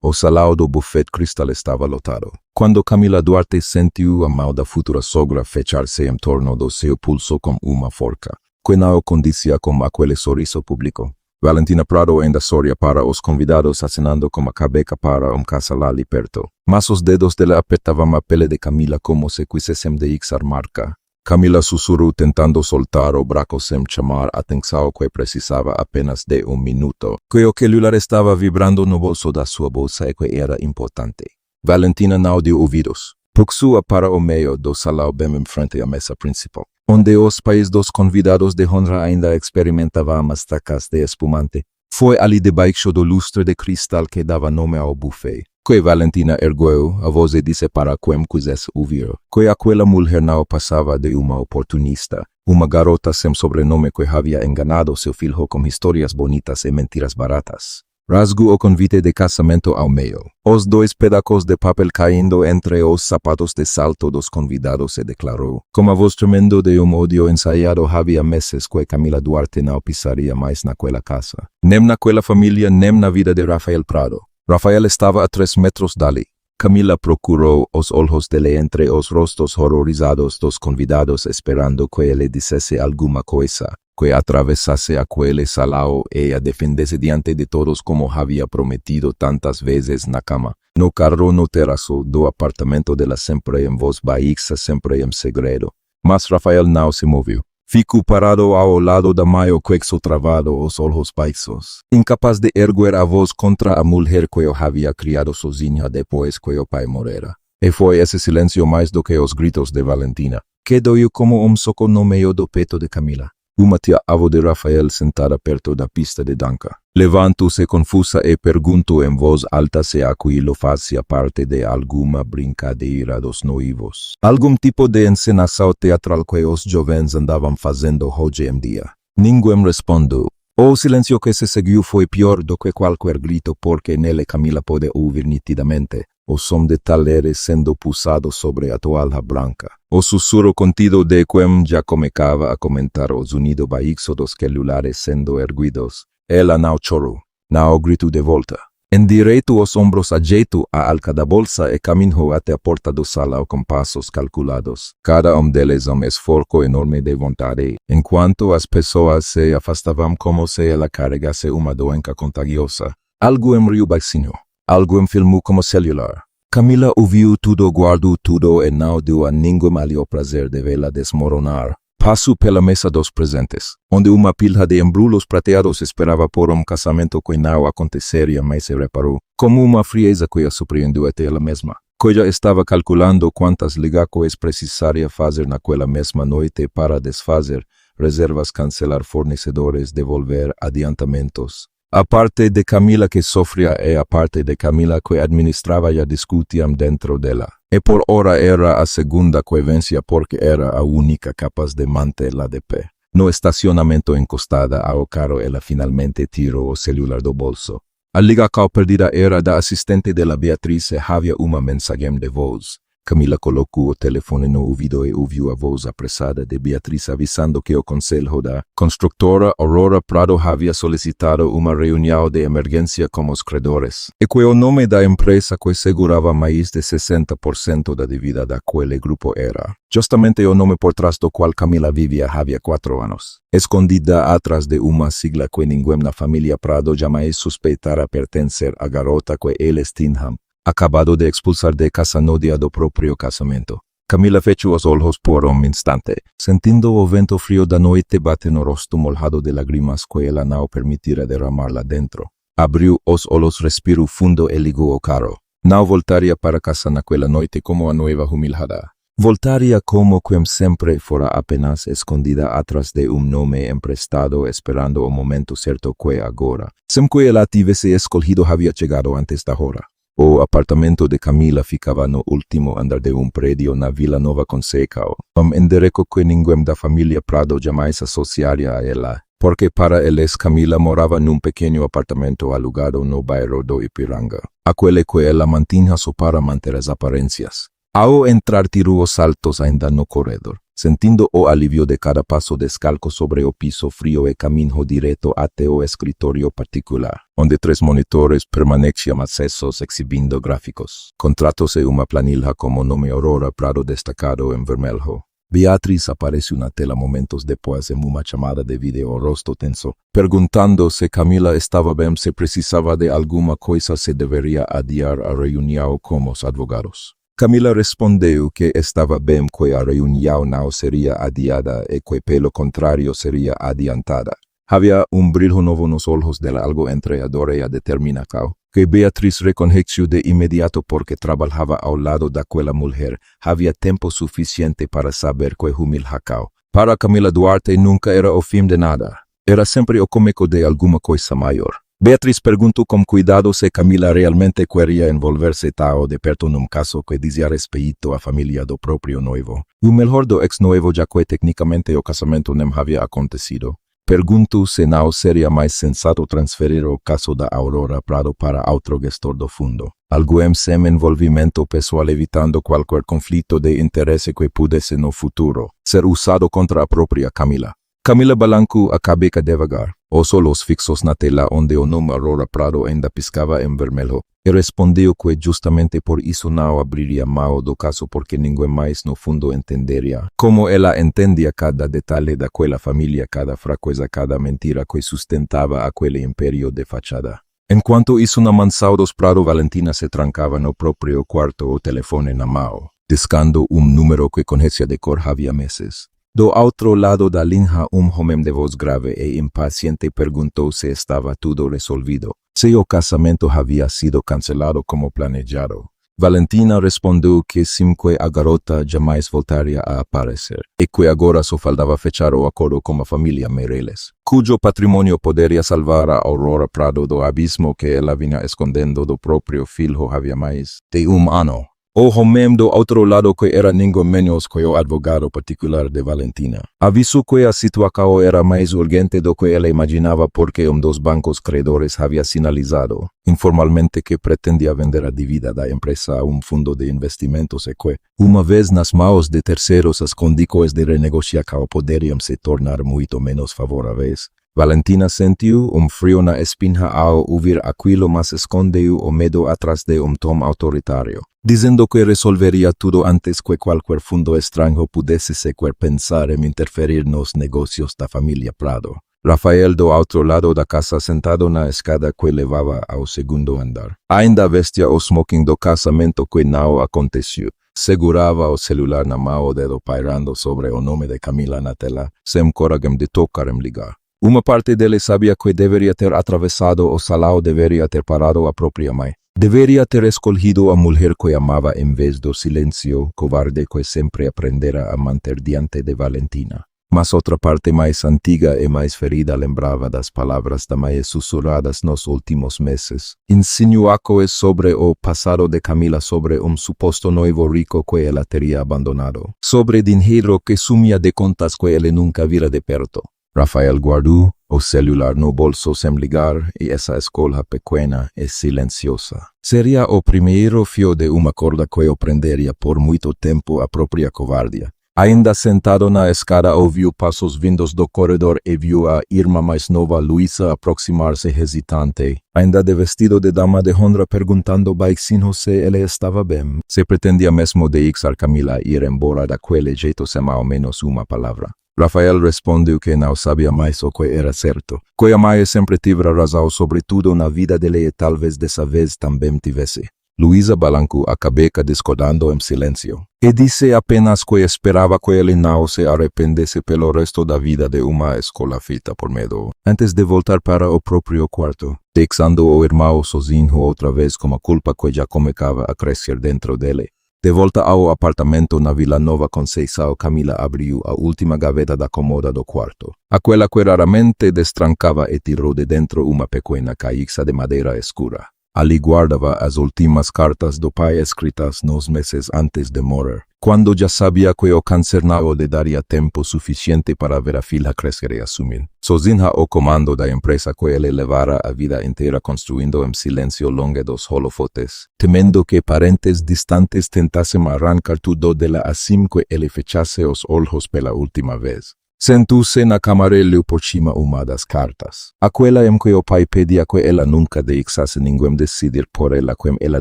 O salão do buffet cristal estava lotado. Quando Camila Duarte sentiu a mão da futura sogra fechar-se em torno do seu pulso com uma forca, que não condicia com aquele sorriso público. Valentina Prado ainda sorria para os convidados, acenando com a cabeça para casal ali perto. Mas os dedos dela apertavam a pele de Camila como se quisessem deixar marca. Camila sussurrou tentando soltar o braço sem chamar a atenção, que precisava apenas de minuto. Que o celular estava vibrando no bolso da sua bolsa e que era importante. Valentina não deu ouvidos. Puxou para o meio do salão bem em frente à mesa principal, onde os pais dos convidados de honra ainda experimentavam as tacas de espumante. Foi ali debaixo do lustre de cristal que dava nome ao buffet que Valentina ergueu a voz e disse para quem quisesse ouvir que aquela mulher não passava de uma oportunista, uma garota sem sobrenome que havia enganado seu filho com histórias bonitas e mentiras baratas. Rasgou o convite de casamento ao meio, os dois pedacos de papel caindo entre os sapatos de salto dos convidados, e declarou, com a voz tremendo de ódio ensaiado: havia meses que Camila Duarte não pisaria mais naquela casa, nem naquela família, nem na vida de Rafael Prado. Rafael estava a 3 metros dali. Camila procurou os olhos dele entre os rostos horrorizados dos convidados, esperando que ele dissesse alguma coisa, que atravessasse aquele salão e a defendesse diante de todos como havia prometido tantas vezes na cama, no carro, no terraço do apartamento dela, sempre em voz baixa, sempre em segredo. Mas Rafael não se moveu. Ficou parado ao lado da mãe, o queixo travado, os olhos baixos, incapaz de erguer a voz contra a mulher que o havia criado sozinha depois que o pai morrera. E foi esse silêncio mais do que os gritos de Valentina, que doeu como soco no meio do peito de Camila. Uma tia-avó de Rafael sentada perto da pista de dança. Levantou-se confusa e perguntou em voz alta se aquilo fazia parte de alguma brincadeira dos noivos. Algum tipo de encenação teatral que os jovens andavam fazendo hoje em dia. Ninguém respondeu. O silêncio que se seguiu foi pior do que qualquer grito, porque nele Camila pôde ouvir nitidamente o som de talheres sendo puxado sobre a toalha branca. O sussurro contido de quem já começava a comentar o sonido baixo dos celulares sendo erguidos. Ela não chorou, não gritou de volta. Endireitou os ombros, ajeitou a alça da bolsa e caminhou até a porta do salão com passos calculados. Cada deles esforço enorme de vontade, enquanto as pessoas se afastavam como se ela carregasse uma doença contagiosa. Algo riu baixinho. Alguém filmou como celular. Camila ouviu tudo, guardou tudo e não deu a ninguém ali o prazer de vê-la desmoronar. Passou pela mesa dos presentes, onde uma pilha de embrulhos prateados esperava por casamento que não aconteceria, mas se reparou, como uma frieza que a surpreendeu até ela mesma, que já estava calculando quantas ligações precisaria fazer naquela mesma noite para desfazer reservas, cancelar fornecedores, devolver adiantamentos. A parte de Camila que sofria e a parte de Camila que administrava já discutiam dentro dela. E por hora era a segunda que vencia, porque era a única capaz de mantê-la de pé. No estacionamento encostada ao carro, ela finalmente tirou o celular do bolso. A ligação perdida era da assistente dela, Beatriz, e havia uma mensagem de voz. Camila colocou o telefone no ouvido e ouviu a voz apressada de Beatriz avisando que o conselho da construtora Aurora Prado havia solicitado uma reunião de emergência com os credores, e que o nome da empresa que segurava mais de 60% da dívida daquele grupo era justamente o nome por trás do qual Camila vivia havia 4 anos, escondida atrás de uma sigla que ninguém na família Prado jamais suspeitara pertencer à garota que eles tinham acabado de expulsar de casa no dia do próprio casamento. Camila fechou os olhos por instante, sentindo o vento frio da noite bater no rosto molhado de lágrimas que ela não permitira derramar lá dentro. Abriu os olhos, respirou fundo e ligou o carro. Não voltaria para casa naquela noite como a noiva humilhada. Voltaria como quem sempre fora, apenas escondida atrás de nome emprestado, esperando o momento certo que agora, sem que ela tivesse escolhido, havia chegado antes da hora. O apartamento de Camila ficava no último andar de prédio na Vila Nova Conceicao, endereço que ninguém da família Prado jamais associaria a ela, porque para eles Camila morava num pequeno apartamento alugado no bairro do Ipiranga, aquele que ela mantinha só para manter as aparências. Ao entrar, tirou os saltos ainda no corredor. sentindo o alivio de cada paso descalco sobre o piso frío e caminho direto até o escritorio particular, onde 3 monitores permaneciam acesos exibindo gráficos, contratos e uma planilha como nome Aurora Prado destacado em vermelho. Beatriz apareció na tela momentos depois em uma chamada de vídeo rosto tenso, perguntando se Camila estava bem, se precisava de alguma coisa, se deveria adiar a reunião com os advogados. Camila respondeu que estava bem, que a reunião não seria adiada e que pelo contrário seria adiantada. Havia brilho novo nos olhos dela, algo entre a dor e a determinação, que Beatriz reconheceu de imediato porque trabalhava ao lado daquela mulher. Havia tempo suficiente para saber que humilhacao. Para Camila Duarte nunca era o fim de nada. Era sempre o começo de alguma coisa maior. Beatriz perguntou com cuidado se Camila realmente queria envolver-se tão de perto num caso que dizia respeito à família do próprio noivo. O melhor do ex-noivo, já que tecnicamente o casamento não havia acontecido. Perguntou se não seria mais sensato transferir o caso da Aurora Prado para outro gestor do fundo. Alguém sem envolvimento pessoal, evitando qualquer conflito de interesse que pudesse no futuro ser usado contra a própria Camila. Camila balançou a cabeça devagar, os olhos fixos na tela onde o nome Aurora Prado ainda piscava em vermelho, e respondeu que justamente por isso não abriria mão do caso, porque ninguém mais no fundo entenderia como ela entendia cada detalhe daquela família, cada fraqueza, cada mentira que sustentava aquele império de fachada. Enquanto isso, na mansão dos Prado, Valentina se trancava no próprio quarto, o telefone na mão, discando número que conhecia de cor havia meses. Do outro lado da linha, homem de voz grave e impaciente perguntou se estava tudo resolvido, se o casamento havia sido cancelado como planejado. Valentina respondeu que sim, que a garota jamais voltaria a aparecer, e que agora só faltava fechar o acordo com a família Meireles, cujo patrimônio poderia salvar a Aurora Prado do abismo que ela vinha escondendo do próprio filho havia mais de ano. O homem do outro lado, que era ninguém menos que o advogado particular de Valentina, avisou que a situação era mais urgente do que ela imaginava, porque dos bancos credores havia sinalizado informalmente que pretendia vender a dívida da empresa a fundo de investimentos e que, uma vez nas mãos de terceiros, as condições de renegociação poderiam se tornar muito menos favoráveis. Valentina sentiu frio na espinha ao ouvir aquilo, mas escondeu o medo atrás de tom autoritário, dizendo que resolveria tudo antes que qualquer fundo estranho pudesse sequer pensar em interferir nos negócios da família Prado. Rafael, do outro lado da casa, sentado na escada que levava ao segundo andar, ainda vestia o smoking do casamento que não aconteceu. Segurava o celular na mão, o dedo pairando sobre o nome de Camila na tela, sem coragem de tocar em ligar. Uma parte dele sabia que deveria ter atravessado o salão, deveria ter parado a própria mãe. Deveria ter escolhido a mulher que amava em vez do silêncio covarde que sempre aprendera a manter diante de Valentina. Mas outra parte mais antiga e mais ferida lembrava das palavras da mãe sussurradas nos últimos meses, insinuadas sobre o passado de Camila, sobre suposto noivo rico que ela teria abandonado, sobre dinheiro que sumia de contas que ele nunca vira de perto. Rafael guardou o celular no bolso sem ligar, e essa escola pequena e silenciosa seria o primeiro fio de uma corda que o prenderia por muito tempo a própria covardia. Ainda sentado na escada, ouviu passos vindos do corredor e viu a irmã mais nova, Luísa, aproximar-se hesitante, ainda de vestido de dama de honra, perguntando baixinho se ele estava bem, se pretendia mesmo deixar Camila ir embora daquele jeito sem ao menos uma palavra. Rafael respondeu que não sabia mais o que era certo, que a mãe sempre tivera razão sobre tudo na vida dele e talvez dessa vez também tivesse. Luísa balançou a cabeça, discordando em silêncio, e disse apenas que esperava que ele não se arrependesse pelo resto da vida de uma escola feita por medo, antes de voltar para o próprio quarto, deixando o irmão sozinho outra vez com a culpa que já começava a crescer dentro dele. De volta ao apartamento na Vila Nova Conceição, Camila abriu a última gaveta da comoda do quarto, aquela que raramente destrancava, e tirou de dentro uma pequena caixa de madeira escura. Ali guardava as últimas cartas do pai escritas nos meses antes de morrer, quando já sabia que o câncer não lhe daria tempo suficiente para ver a filha crescer e assumir sozinha o comando da empresa que ele levara a vida inteira construindo em silêncio longe dos holofotes, temendo que parentes distantes tentassem arrancar tudo dela assim que ele fechasse os olhos pela última vez. Sentou-se na camarilha por cima uma das cartas. Aquela em que o pai pedia que ela nunca deixasse ninguém decidir por ela como ela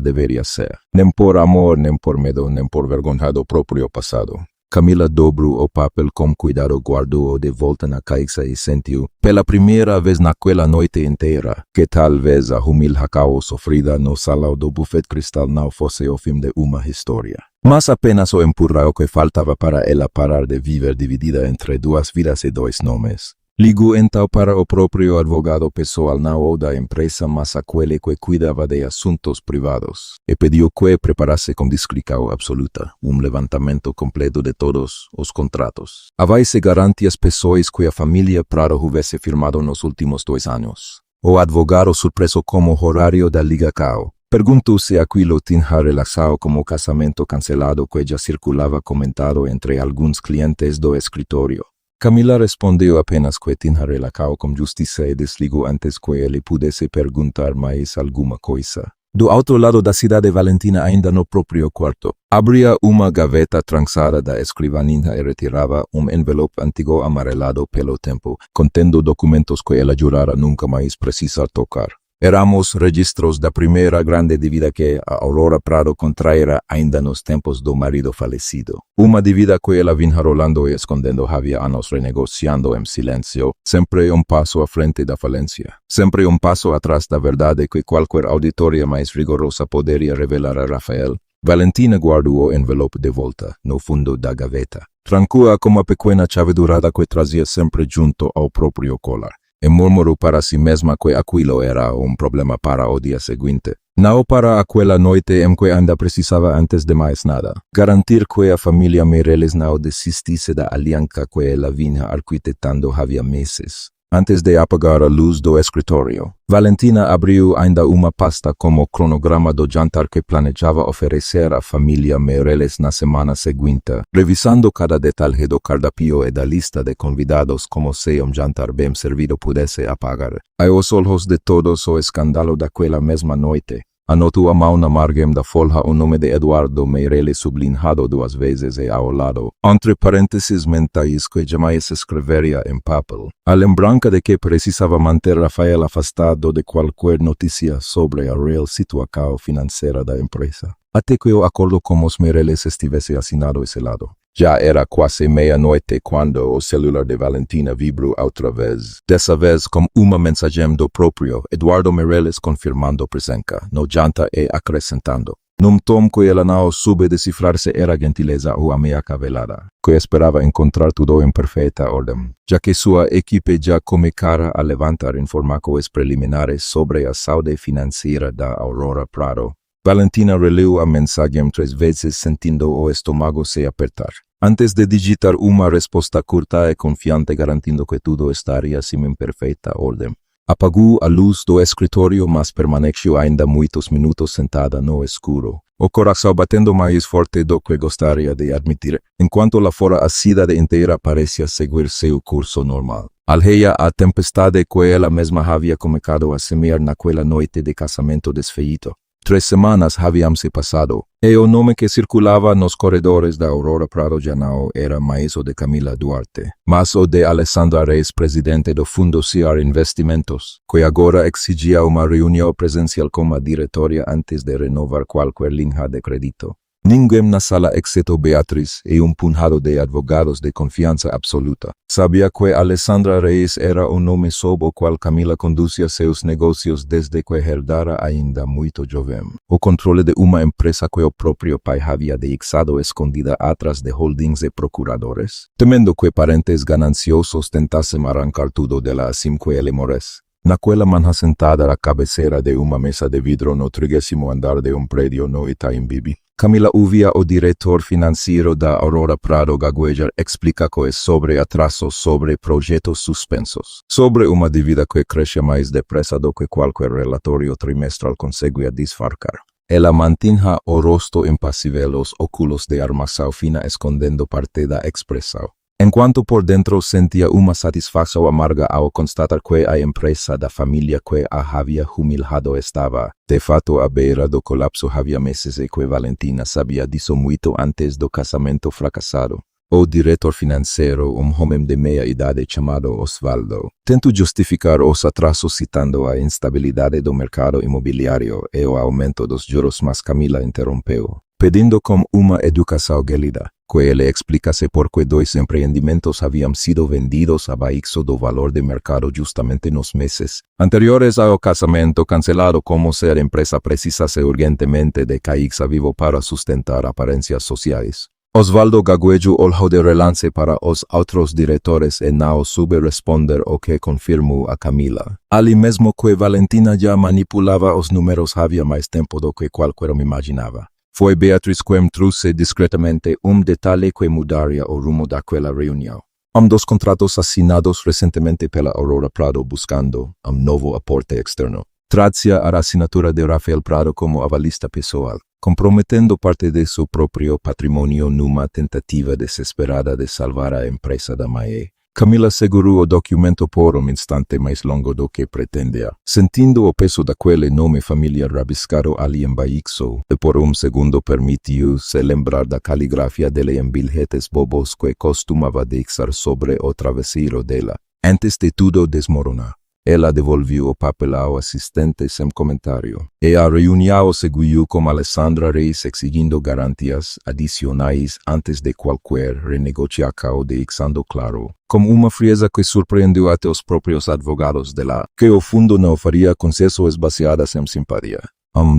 deveria ser. Nem por amor, nem por medo, nem por vergonha do próprio passado. Camila dobrou o papel com cuidado, guardou-o de volta na caixa e sentiu, pela primeira vez naquela noite inteira, que talvez a humilde caos sofrida no salão do Buffet Cristal não fosse o fim de uma história, mas apenas o empurrão que faltava para ela parar de viver dividida entre duas vidas e dois nomes. Ligou então para o próprio advogado pessoal não da empresa, mas aquele que cuidava de assuntos privados, e pediu que preparasse com discrição absoluta levantamento completo de todos os contratos, avais e garantias pessoais que a família Prado houvesse firmado nos últimos 2 anos. O advogado, surpreso como o horário da ligação, perguntou se aquilo tinha relação com o casamento cancelado que já circulava comentado entre alguns clientes do escritório. Camila respondeu apenas que tinha relação com justiça e desligou antes que ele pudesse perguntar mais alguma coisa. Do outro lado da cidade, Valentina, ainda no próprio quarto, abria uma gaveta trançada da escrivaninha e retirava envelope antigo amarelado pelo tempo, contendo documentos que ela jurara nunca mais precisar tocar. Éramos registros da primeira grande dívida que a Aurora Prado contraíra ainda nos tempos do marido falecido. Uma dívida que ela vinha rolando e escondendo havia anos, renegociando em silêncio, sempre passo à frente da falência, sempre passo atrás da verdade que qualquer auditoria mais rigorosa poderia revelar a Rafael. Valentina guardou o envelope de volta, no fundo da gaveta. Trancou-a com uma pequena chave dourada que trazia sempre junto ao próprio colar. E murmurou para si mesma que aquilo era problema para o dia seguinte. Não para aquela noite em que ainda precisava, antes de mais nada, garantir que a família Meireles não desistisse da aliança que ela vinha arquitetando havia meses. Antes de apagar a luz do escritório, Valentina abriu ainda uma pasta com o cronograma do jantar que planejava oferecer à família Meireles na semana seguinte, revisando cada detalhe do cardápio e da lista de convidados como se jantar bem servido pudesse apagar, aos olhos de todos, o escândalo daquela mesma noite. Anotou a mão na margem da folha o nome de Eduardo Meireles sublinhado 2 vezes e ao lado, entre parênteses mentais que jamais escreveria em papel, a lembrança de que precisava manter Rafael afastado de qualquer notícia sobre a real situação financeira da empresa, até que o acordo com os Meireles estivesse assinado e selado. Já era quase meia-noite quando o celular de Valentina vibrou outra vez, dessa vez com uma mensagem do próprio Eduardo Meireles confirmando presença no jantar e acrescentando, num tom que ela não soube decifrar se era gentileza ou ameaça velada, que esperava encontrar tudo em perfeita ordem, já que sua equipe já começara a levantar informações preliminares sobre a saúde financeira da Aurora Prado. Valentina releu a mensagem 3 vezes, sentindo o estômago se apertar, antes de digitar uma resposta curta e confiante, garantindo que tudo estaria assim em perfeita ordem. Apagou a luz do escritório, mas permaneceu ainda muitos minutos sentada no escuro, o coração batendo mais forte do que gostaria de admitir, enquanto lá fora a cidade inteira parecia seguir seu curso normal, alheia à tempestade que ela mesma havia começado a semear naquela noite de casamento desfeito. 3 semanas haviam se passado, e o nome que circulava nos corredores da Aurora Prado já não era mais o de Camila Duarte, mas o de Alessandra Reis, presidente do Fundo CR Investimentos, que agora exigia uma reunião presencial com a diretoria antes de renovar qualquer linha de crédito. Ninguém na sala exceto Beatriz e punhado de advogados de confiança absoluta sabia que Alessandra Reis era o nome sob o qual Camila conduzia seus negócios desde que herdara ainda muito jovem o controle de uma empresa que o próprio pai havia deixado escondida atrás de holdings e procuradores, temendo que parentes gananciosos tentassem arrancar tudo dela assim que ele morresse. Naquela manhã, sentada à cabeceira de uma mesa de vidro no 30º andar de prédio no Itaim Bibi, Camila Uvia, o diretor financeiro da Aurora Prado Gaguejar, explica que é sobre atrasos sobre projetos suspensos. Sobre uma dívida que cresce mais depressa do que qualquer relatório trimestral conseguia disfarçar. Ela mantinha o rosto impassível, os óculos de armação fina escondendo parte da expressão. Enquanto por dentro sentia uma satisfação amarga ao constatar que a empresa da família que a havia humilhado estava, de fato, à beira do colapso havia meses e que Valentina sabia disso muito antes do casamento fracassado. O diretor financeiro, homem de meia-idade chamado Osvaldo, tentou justificar os atrasos citando a instabilidade do mercado imobiliário e o aumento dos juros, mas Camila interrompeu, pedindo com uma educação gélida que ele explicasse por que 2 empreendimentos haviam sido vendidos abaixo do valor de mercado justamente nos meses anteriores ao casamento cancelado, como se a empresa precisasse urgentemente de caixa vivo para sustentar aparências sociais. Osvaldo Gaguejo olhou de relance para os outros diretores e não soube responder, o que confirmou a Camila. Ali mesmo que Valentina já manipulava os números havia mais tempo do que qualquer um imaginava. Foi Beatriz quem trouxe discretamente detalhe que mudaria o rumo daquela reunião. Dos contratos assinados recentemente pela Aurora Prado buscando novo aporte externo. Trazia a assinatura de Rafael Prado como avalista pessoal, comprometendo parte de seu próprio patrimônio numa tentativa desesperada de salvar a empresa da mãe. Camila segurou o documento por instante mais longo do que pretendia, sentindo o peso daquele nome familiar rabiscado ali embaixo, e por segundo permitiu-se lembrar da caligrafia dele em bilhetes bobos que costumava deixar sobre o travesseiro dela. Antes de tudo desmoronar, ela devolveu o papel ao assistente sem comentário, e a reunião seguiu com Alessandra Reis exigindo garantias adicionais antes de qualquer renegociação, deixando claro, com uma frieza que surpreendeu até os próprios advogados dela, que o fundo não faria concessões baseadas em simpatia.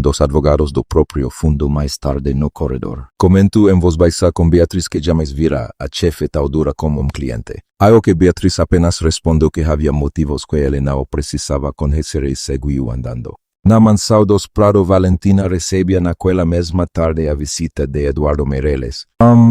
Dos advogados do próprio fundo mais tarde no corredor. Comentou em voz baixa com Beatriz que jamais vira a chefe tão dura como cliente. Ao que Beatriz apenas respondeu que havia motivos que ele não precisava conhecer e seguiu andando. Na mansão dos Prado, Valentina recebia naquela mesma tarde a visita de Eduardo Meireles,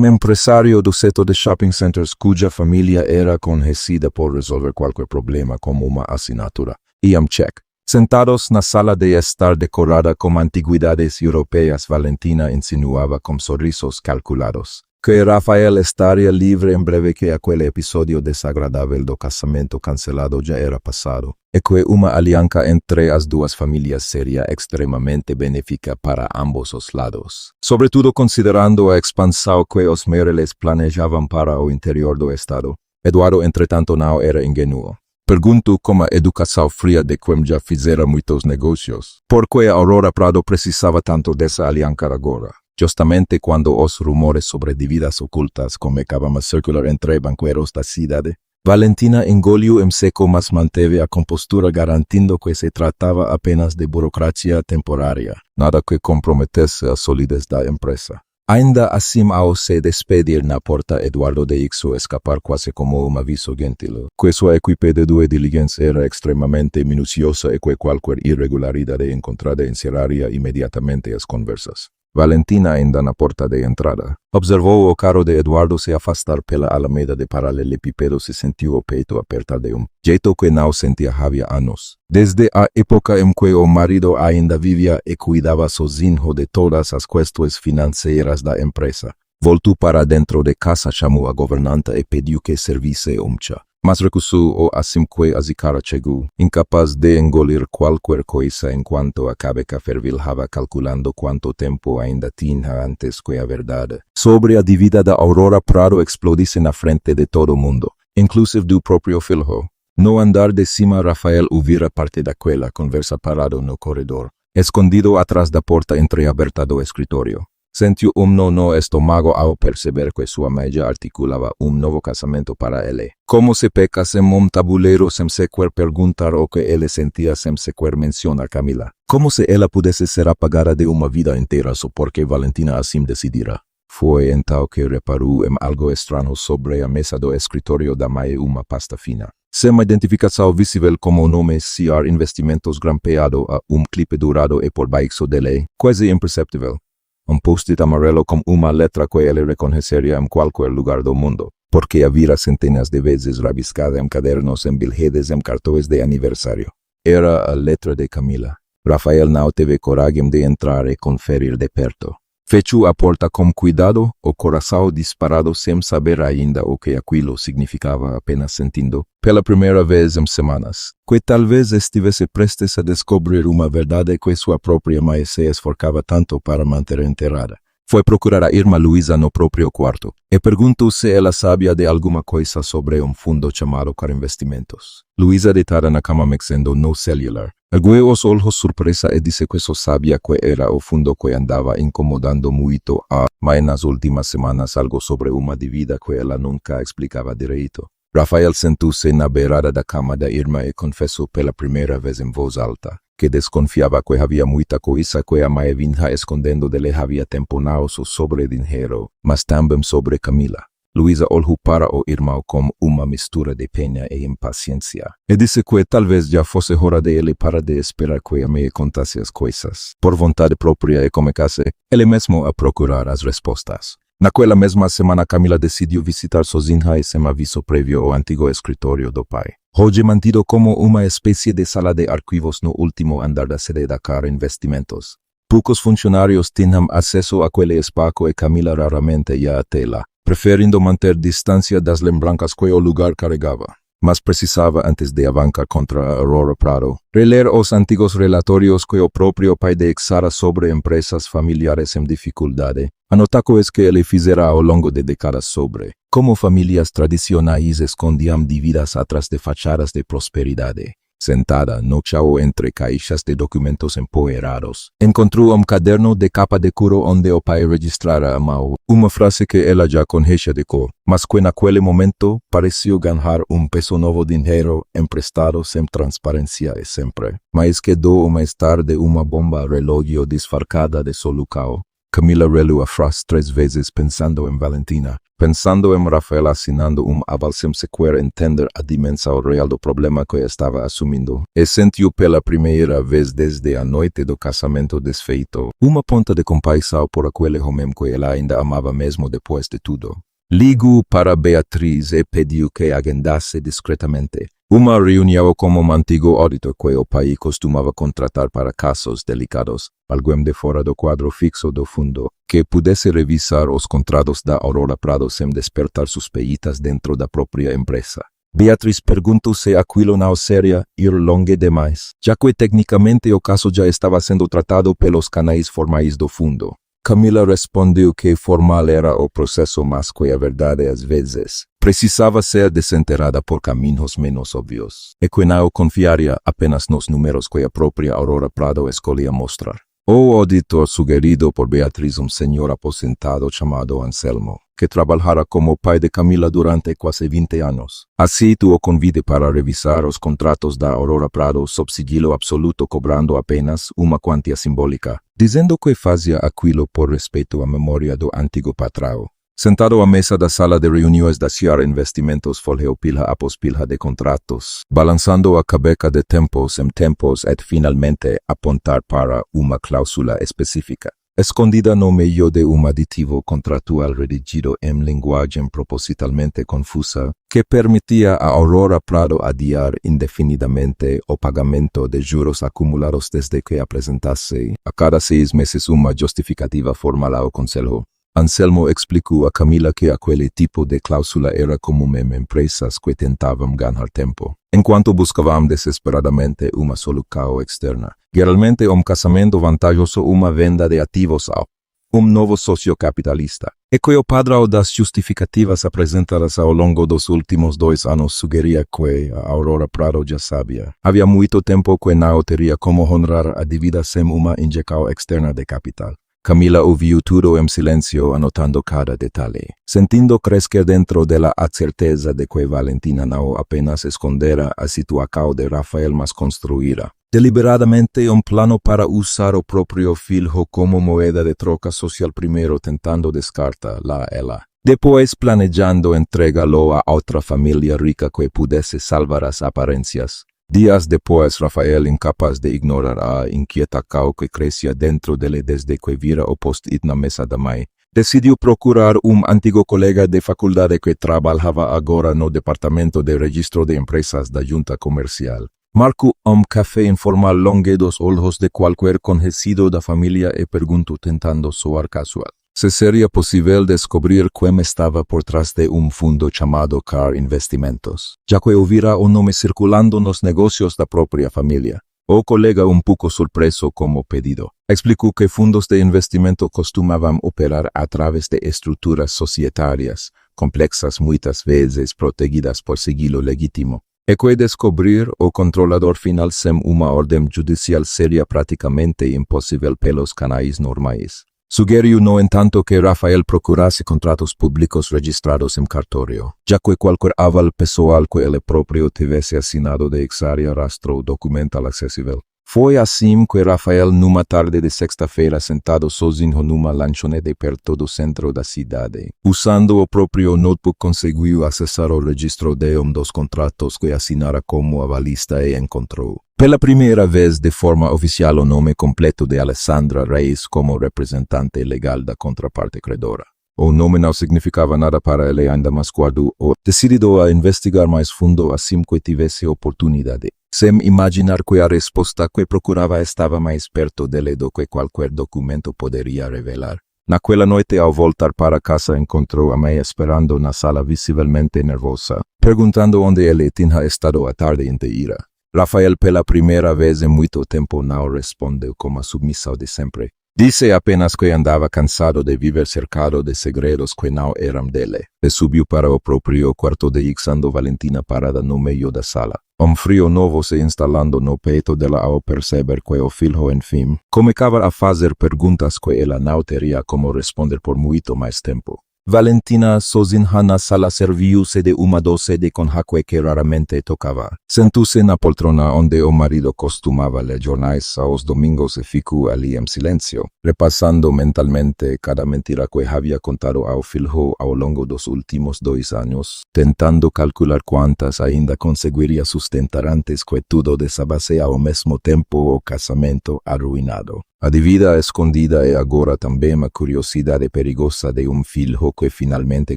empresário do setor de shopping centers cuja família era conhecida por resolver qualquer problema com uma assinatura e cheque. Sentados na sala de estar decorada com antiguidades europeias, Valentina insinuava com sorrisos calculados que Rafael estaria livre em breve, que aquele episódio desagradável do casamento cancelado já era passado, e que uma aliança entre as duas famílias seria extremamente benéfica para ambos os lados. Sobretudo considerando a expansão que os Meireles planejavam para o interior do estado. Eduardo, entretanto, não era ingênuo. Pergunto com a educação fria de quem já fizera muitos negócios, por que a Aurora Prado precisava tanto dessa aliança agora? Justamente quando os rumores sobre dívidas ocultas começavam a circular entre banqueiros da cidade, Valentina engoliu em seco, mas manteve a compostura, garantindo que se tratava apenas de burocracia temporária, nada que comprometesse a solidez da empresa. Ainda assim, ao se despedir na porta, Eduardo deixou escapar quase como um aviso gentil, que sua equipe de due diligence era extremamente minuciosa e que qualquer irregularidade encontrada encerraria imediatamente as conversas. Valentina, ainda na porta de entrada, observou o carro de Eduardo se afastar pela alameda de paralelepípedos e sentiu o peito apertar de jeito que não sentia havia anos. Desde a época em que o marido ainda vivia e cuidava sozinho de todas as questões financeiras da empresa. Voltou para dentro de casa, chamou a governanta e pediu que servisse chá. Mas recusou assim que a Zicara chegou, incapaz de engolir qualquer coisa enquanto a cabeça fervilhava calculando quanto tempo ainda tinha antes que a verdade sobre a dívida da Aurora Prado explodisse na frente de todo mundo, inclusive do próprio filho. No andar de cima, Rafael ouvira parte daquela conversa parado no corredor, escondido atrás da porta entreaberta do escritório. Sentiu nó no estômago ao perceber que sua mãe já articulava novo casamento para ele. Como se pecasse em tabuleiro sem sequer perguntar o que ele sentia, sem sequer mencionar Camila. Como se ela pudesse ser apagada de uma vida inteira só porque Valentina assim decidira. Foi então que reparou em algo estranho sobre a mesa do escritório da mãe, uma pasta fina. Sem identificação visível como o nome CR Investimentos grampeado a clipe dourado e por baixo dele, quase imperceptível. un post-it amarelo con una letra que él reconocería en cualquier lugar del mundo, porque había centenas de veces rabiscada en cadernos, en bilhetes, en cartones de aniversario. Era la letra de Camila. Rafael não teve coragem de entrar e conferir de perto. Fechou a porta com cuidado, o coração disparado sem saber ainda o que aquilo significava, apenas sentindo, pela primeira vez em semanas, que talvez estivesse prestes a descobrir uma verdade que sua própria mãe se esforçava tanto para manter enterrada. Foi procurar a irmã Luísa no próprio quarto e perguntou se ela sabia de alguma coisa sobre um fundo chamado Car Investimentos. Luísa, deitada na cama mexendo no celular, ergueu os olhos surpresa e disse que só sabia que era o fundo que andava incomodando muito mas nas últimas semanas algo sobre uma dívida que ela nunca explicava direito. Rafael sentou-se na beirada da cama da irmã e confessou pela primeira vez em voz alta que desconfiava que havia muita coisa que a mãe vinha escondendo dele havia tempo não só sobre dinheiro, mas também sobre Camila. Luísa olhou para o irmão com uma mistura de pena e impaciência, e disse que talvez já fosse hora de ele parar de esperar que a mãe contasse as coisas. Por vontade própria e começasse ele mesmo a procurar as respostas. Naquela mesma semana, Camila decidiu visitar sozinha e sem aviso prévio o antigo escritório do pai. Hoje mantido como uma espécie de sala de arquivos no último andar da sede da Car Investimentos. Poucos funcionários tinham acesso àquele espaço e Camila raramente ia até lá, preferindo manter distância das lembranças que o lugar carregava. Mas precisava, antes de avançar contra a Aurora Prado, reler os antigos relatórios que o próprio pai deixara sobre empresas familiares em dificuldade, anotações que ele fizera ao longo de décadas sobre como famílias tradicionais escondiam dívidas atrás de fachadas de prosperidade. Sentada no chão entre caixas de documentos empoeirados, encontrou caderno de capa de couro onde o pai registrara a mão uma frase que ela já conhecia de cor, mas que naquele momento pareceu ganhar peso novo dinheiro emprestado sem transparência e sempre. Mas quedou mais tarde uma bomba relógio disfarçada de solucao. Camila releu a frase 3 vezes pensando em Valentina, pensando em Rafael assinando aval sem sequer entender a dimensão real do problema que estava assumindo, e sentiu pela primeira vez desde a noite do casamento desfeito uma ponta de compaixão por aquele homem que ela ainda amava mesmo depois de tudo. Ligou para Beatriz e pediu que agendasse discretamente uma reunião com um antigo auditor que o pai costumava contratar para casos delicados, alguém de fora do quadro fixo do fundo, que pudesse revisar os contratos da Aurora Prado sem despertar suspeitas dentro da própria empresa. Beatriz perguntou se aquilo não seria ir longe demais, já que tecnicamente o caso já estava sendo tratado pelos canais formais do fundo. Camila respondeu que formal era o processo, mas que a verdade às vezes precisava ser desenterrada por caminhos menos óbvios, e que não confiaria apenas nos números que a própria Aurora Prado escolhia mostrar. O auditor sugerido por Beatriz, senhor aposentado chamado Anselmo, que trabalhara como pai de Camila durante quase 20 anos, aceitou o convite para revisar os contratos da Aurora Prado sob sigilo absoluto, cobrando apenas uma quantia simbólica, dizendo que fazia aquilo por respeito à memória do antigo patrão. Sentado à mesa da sala de reuniões da Car Investimentos, folheou pilha após pilha de contratos, balançando a cabeça de tempos em tempos e finalmente apontar para uma cláusula específica, escondida no meio de aditivo contratual redigido em linguagem propositalmente confusa, que permitia a Aurora Prado adiar indefinidamente o pagamento de juros acumulados desde que apresentasse a cada 6 meses uma justificativa formal ao Conselho. Anselmo explicou a Camila que aquele tipo de cláusula era comum em empresas que tentavam ganhar tempo, enquanto buscavam desesperadamente uma solução externa, geralmente casamento vantajoso, uma venda de ativos a novo sócio capitalista, e que o padrão das justificativas apresentadas ao longo dos últimos 2 anos sugeria que a Aurora Prado já sabia. Havia muito tempo que não teria como honrar a dívida sem uma injeção externa de capital. Camila ouviu tudo em silêncio, anotando cada detalhe, sentindo crescer dentro dela a certeza de que Valentina não apenas escondera a situação de Rafael, mas construíra deliberadamente plano para usar o próprio filho como moeda de troca social, primeiro tentando descartar-la ela, depois planejando entregá-lo a outra família rica que pudesse salvar as aparências. Días después, Rafael, incapaz de ignorar a inquieta caos que crecía dentro de él desde que viera o post-it na mesa da mãe, decidiu procurar antigo colega de faculdade que trabajaba agora no departamento de registro de empresas da junta comercial. Marcou café informal longe dos olhos de qualquer conhecido da família e perguntou tentando soar casual. Se seria possível descobrir quem estava por trás de fundo chamado Car Investimentos, já que ouvira o nome circulando nos negócios da própria família. O colega, pouco surpreso como pedido, explicou que fundos de investimento costumavam operar a través de estruturas societárias, complexas muitas vezes protegidas por sigilo legítimo, e que descobrir o controlador final sem uma ordem judicial seria praticamente impossível pelos canais normais. Sugeriu, no entanto, que Rafael procurasse contratos públicos registrados em cartório, já que qualquer aval pessoal que ele próprio tivesse assinado deixaria rastro documental acessível. Foi assim que Rafael, numa tarde de sexta-feira, sentado sozinho numa lanchonete perto do centro da cidade, usando o próprio notebook, conseguiu acessar o registro de dos contratos que assinara como avalista e encontrou, pela primeira vez de forma oficial, o nome completo de Alessandra Reis como representante legal da contraparte credora. O nome não significava nada para ele, ainda mais quando decidido a investigar mais fundo assim que tivesse oportunidade, sem imaginar que a resposta que procurava estava mais perto dele do que qualquer documento poderia revelar. Naquela noite, ao voltar para casa, encontrou a mãe esperando na sala, visivelmente nervosa, perguntando onde ele tinha estado a tarde inteira. Rafael, pela primeira vez em muito tempo, não respondeu com a submissão de sempre. Disse apenas que andava cansado de viver cercado de segredos que não eram dele. E subiu para o próprio quarto, deixando Valentina parada no meio da sala. Frio novo se instalando no peito dela ao perceber que o filho, enfim, começava a fazer perguntas que ela não teria como responder por muito mais tempo. Valentina, sozinha na sala, serviu-se de uma doce de conhaque que raramente tocava. Sentou-se na poltrona onde o marido costumava ler jornais aos domingos e ficou ali em silêncio, repassando mentalmente cada mentira que havia contado ao filho ao longo dos últimos 2 anos, tentando calcular quantas ainda conseguiria sustentar antes que tudo desabasse ao mesmo tempo, o casamento arruinado. A dívida escondida e agora também a curiosidade perigosa de filho que finalmente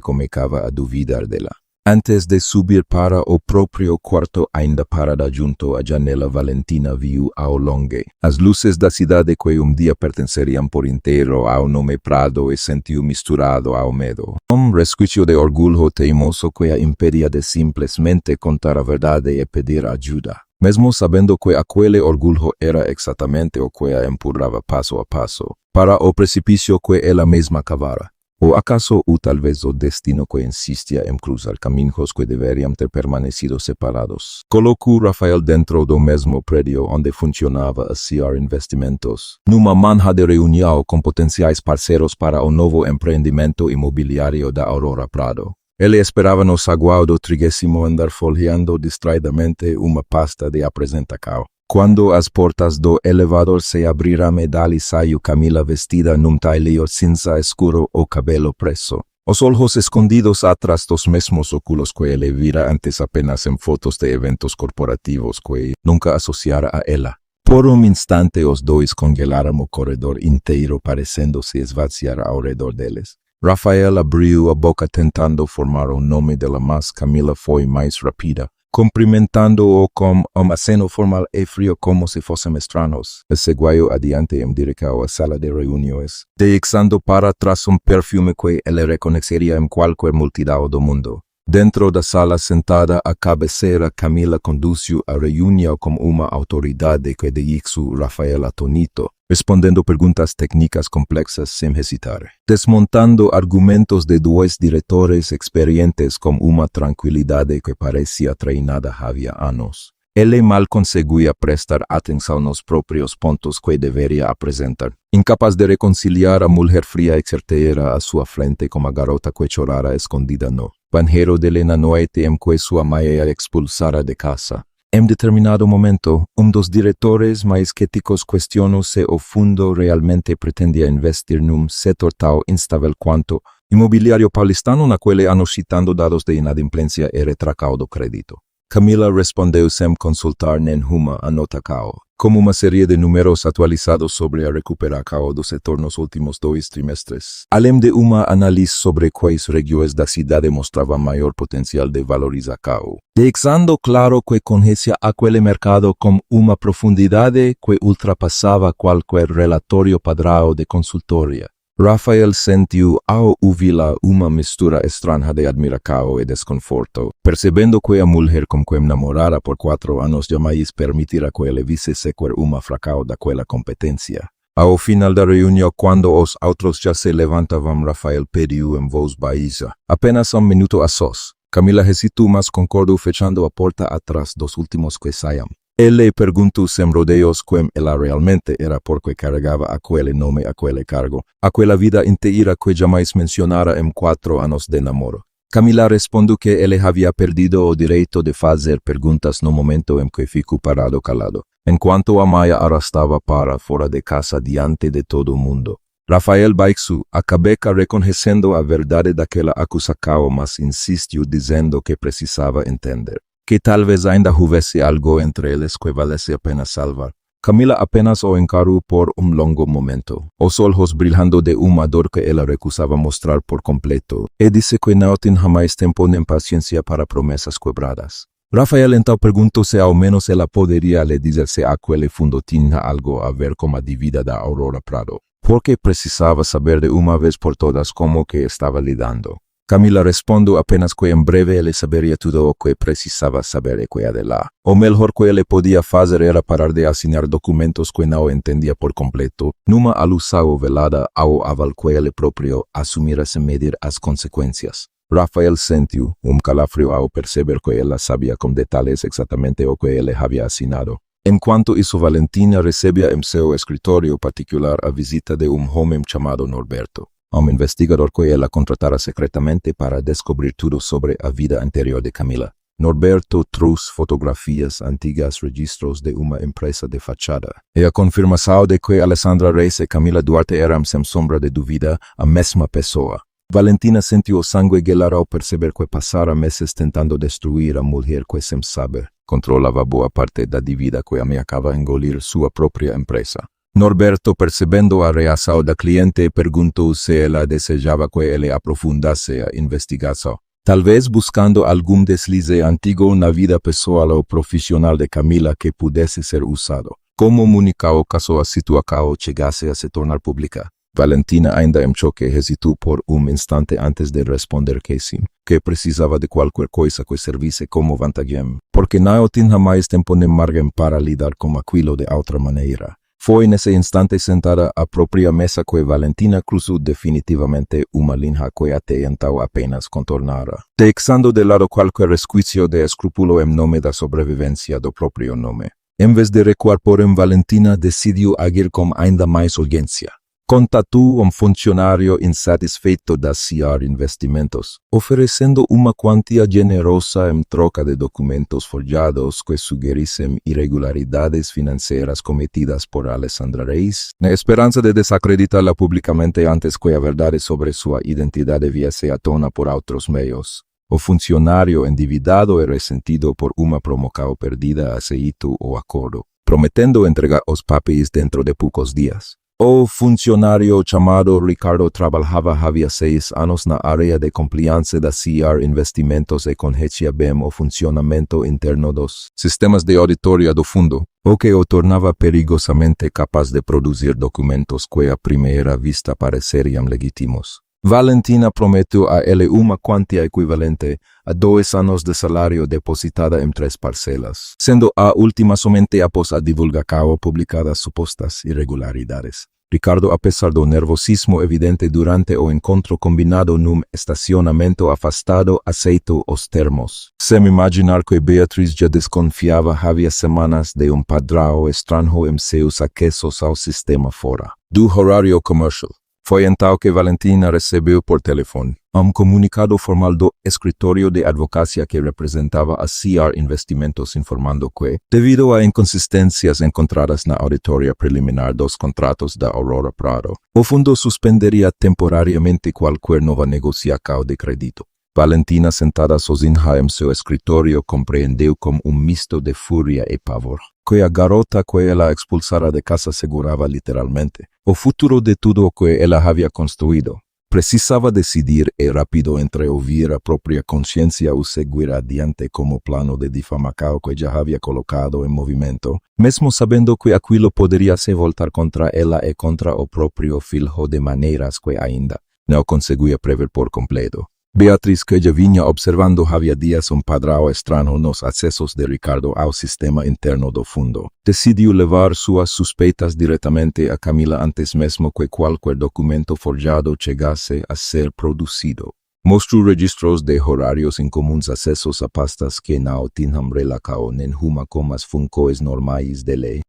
começava a duvidar dela. Antes de subir para o próprio quarto, ainda parada junto à janela, Valentina viu ao longe as luzes da cidade que dia pertenceriam por inteiro ao nome Prado e sentiu misturado ao medo resquício de orgulho teimoso que a impedia de simplesmente contar a verdade e pedir ajuda, mesmo sabendo que aquele orgulho era exatamente o que a empurrava passo a passo para o precipício que ela mesma cavara. Ou acaso talvez o destino que insistia em cruzar caminhos que deveriam ter permanecido separados. Colocou Rafael dentro do mesmo prédio onde funcionava a CR Investimentos, numa manhã de reunião com potenciais parceiros para o novo empreendimento imobiliário da Aurora Prado. Ele esperava no saguão do 30º andar folheando distraidamente uma pasta de apresentação, quando as portas do elevador se abriram e dali saiu Camila, vestida num taileo cinza escuro, o cabelo preso, os olhos escondidos atrás dos mesmos óculos que ele vira antes apenas em fotos de eventos corporativos que nunca associara a ela. Por instante os dois congelaram o corredor inteiro, parecendo se esvaziar ao redor deles. Rafael abriu a boca tentando formar o nome dela, mas Camila foi mais rápida, cumprimentando-o com aceno formal e frio como se fossem estranhos, e seguiu adiante em direção à sala de reuniões, deixando para trás perfume que ele reconheceria em qualquer multidão do mundo. Dentro da sala, sentada à cabeceira, Camila conduziu a reunião como uma autoridade que deixou Rafael atonito, respondendo perguntas técnicas complexas sem hesitar, desmontando argumentos de 2 diretores experientes com uma tranquilidade que parecia treinada havia anos. Ele mal conseguia prestar atenção nos próprios pontos que deveria apresentar, incapaz de reconciliar a mulher fria e certeira à sua frente com a garota que chorara escondida no banheiro dele na noite em que sua mãe a expulsara de casa. Em determinado momento, dos diretores mais críticos questionou se o fundo realmente pretendia investir num setor tão instável quanto imobiliário paulistano naquele ano, citando dados de inadimplência e retracal do crédito. Camila respondeu sem consultar nenhuma anota cao, como uma série de números atualizados sobre a recuperação dos retornos últimos 2 trimestres. Além de uma análise sobre quais regiões da cidade mostravam maior potencial de valorização, deixando claro que conhecia aquele mercado com uma profundidade que ultrapassava qualquer relatório padrão de consultoria. Rafael sentiu ao ouvi-la uma mistura estranha de admiração e desconforto, percebendo que a mulher com quem namorara por 4 anos jamais permitira que ele visse sequer uma fracasso daquela competência. Ao final da reunião, quando os outros já se levantavam, Rafael pediu em voz baixa: apenas um minuto a sós. Camila hesitou, mas concordou, fechando a porta atrás dos últimos que saiam. Ele perguntou sem rodeios quem ela realmente era, porque carregava aquele nome, aquele cargo, aquela vida inteira que jamais mencionara em 4 anos de namoro. Camila respondeu que ele havia perdido o direito de fazer perguntas no momento em que ficou parado calado, enquanto a Maia arrastava para fora de casa diante de todo mundo. Rafael baixou a cabeça, reconhecendo a verdade daquela acusação, mas insistiu, dizendo que precisava entender que talvez ainda houvesse algo entre eles que valesse a pena salvar. Camila apenas o encarou por um longo momento, os olhos brilhando de uma dor que ela recusava mostrar por completo, e disse que não tinha mais tempo nem paciência para promessas quebradas. Rafael então perguntou se ao menos ela poderia lhe dizer se aquele fundo tinha algo a ver com a dívida da Aurora Prado, porque precisava saber de uma vez por todas como que estava lidando. Camila respondeu apenas que em breve ele saberia tudo o que precisava saber e que lá. O melhor que ele podia fazer era parar de assinar documentos que não entendia por completo, numa alusão velada ao aval que ele próprio assumira sem medir as consequências. Rafael sentiu calafrio ao perceber que ela sabia com detalhes exatamente o que ele havia assinado. Enquanto isso, Valentina recebia em seu escritório particular a visita de homem chamado Norberto, investigador que ela contratara secretamente para descobrir tudo sobre a vida anterior de Camila. Norberto trouxe fotografias antigas, registros de uma empresa de fachada, e a confirmação de que Alessandra Reis e Camila Duarte eram, sem sombra de dúvida, a mesma pessoa. Valentina sentiu o sangue gelar ao perceber que passara meses tentando destruir a mulher que, sem saber, controlava boa parte da dívida que ameaçava engolir sua própria empresa. Norberto, percebendo a reação da cliente, perguntou se ela desejava que ele aprofundasse a investigação, talvez buscando algum deslize antigo na vida pessoal ou profissional de Camila que pudesse ser usado como comunicado caso a situação chegasse a se tornar pública. Valentina, ainda em choque, hesitou por um instante antes de responder que sim, que precisava de qualquer coisa que servisse como vantagem, porque não tinha mais tempo nem margem para lidar com aquilo de outra maneira. Foi nesse instante, sentada à própria mesa, que Valentina cruzou definitivamente uma linha que até então apenas contornara, deixando de lado qualquer resquício de escrúpulo em nome da sobrevivência do próprio nome. Em vez de recuar, porém, Valentina decidiu agir com ainda mais urgência. Contatou funcionário insatisfeito da CR Investimentos, oferecendo uma quantia generosa em troca de documentos forjados que sugerissem irregularidades financeiras cometidas por Alessandra Reis, na esperança de desacreditá-la publicamente antes que a verdade sobre sua identidade viesse à tona por outros meios. O funcionário, endividado e ressentido por uma promoção perdida, aceitou o acordo, prometendo entregar os papéis dentro de poucos dias. O funcionário chamado Ricardo trabalhava havia 6 anos na área de compliance da CR Investimentos e conhecia bem o funcionamento interno dos sistemas de auditoria do fundo, o que o tornava perigosamente capaz de produzir documentos que à primeira vista pareceriam legítimos. Valentina prometeu a ele uma quantia equivalente a 2 anos de salário depositada em 3 parcelas, sendo a última somente após a divulgação pública das supostas irregularidades. Ricardo, apesar do nervosismo evidente durante o encontro combinado num estacionamento afastado, aceitou os termos, sem imaginar que Beatriz já desconfiava havia semanas de um padrão estranho em seus acessos ao sistema fora do horário comercial. Foi então que Valentina recebeu por telefone comunicado formal do escritório de advocacia que representava a CR Investimentos, informando que, devido a inconsistências encontradas na auditoria preliminar dos contratos da Aurora Prado, o fundo suspenderia temporariamente qualquer nova negociação de crédito. Valentina, sentada sozinha em seu escritório, compreendeu com misto de fúria e pavor que a garota que ela expulsara de casa segurava literalmente o futuro de tudo o que ela havia construído. Precisava decidir e rápido entre ouvir a própria consciência ou seguir adiante como plano de difamação que já havia colocado em movimento, mesmo sabendo que aquilo poderia se voltar contra ela e contra o próprio filho de maneiras que ainda não conseguia prever por completo. Beatriz, que já vinha observando havia dias padrão estranho nos acessos de Ricardo ao sistema interno do fundo, decidiu levar suas suspeitas diretamente a Camila antes mesmo que qualquer documento forjado chegasse a ser produzido. Mostrou registros de horários incomuns, acessos a pastas que não tinham relação nenhuma com as funções normais de lei,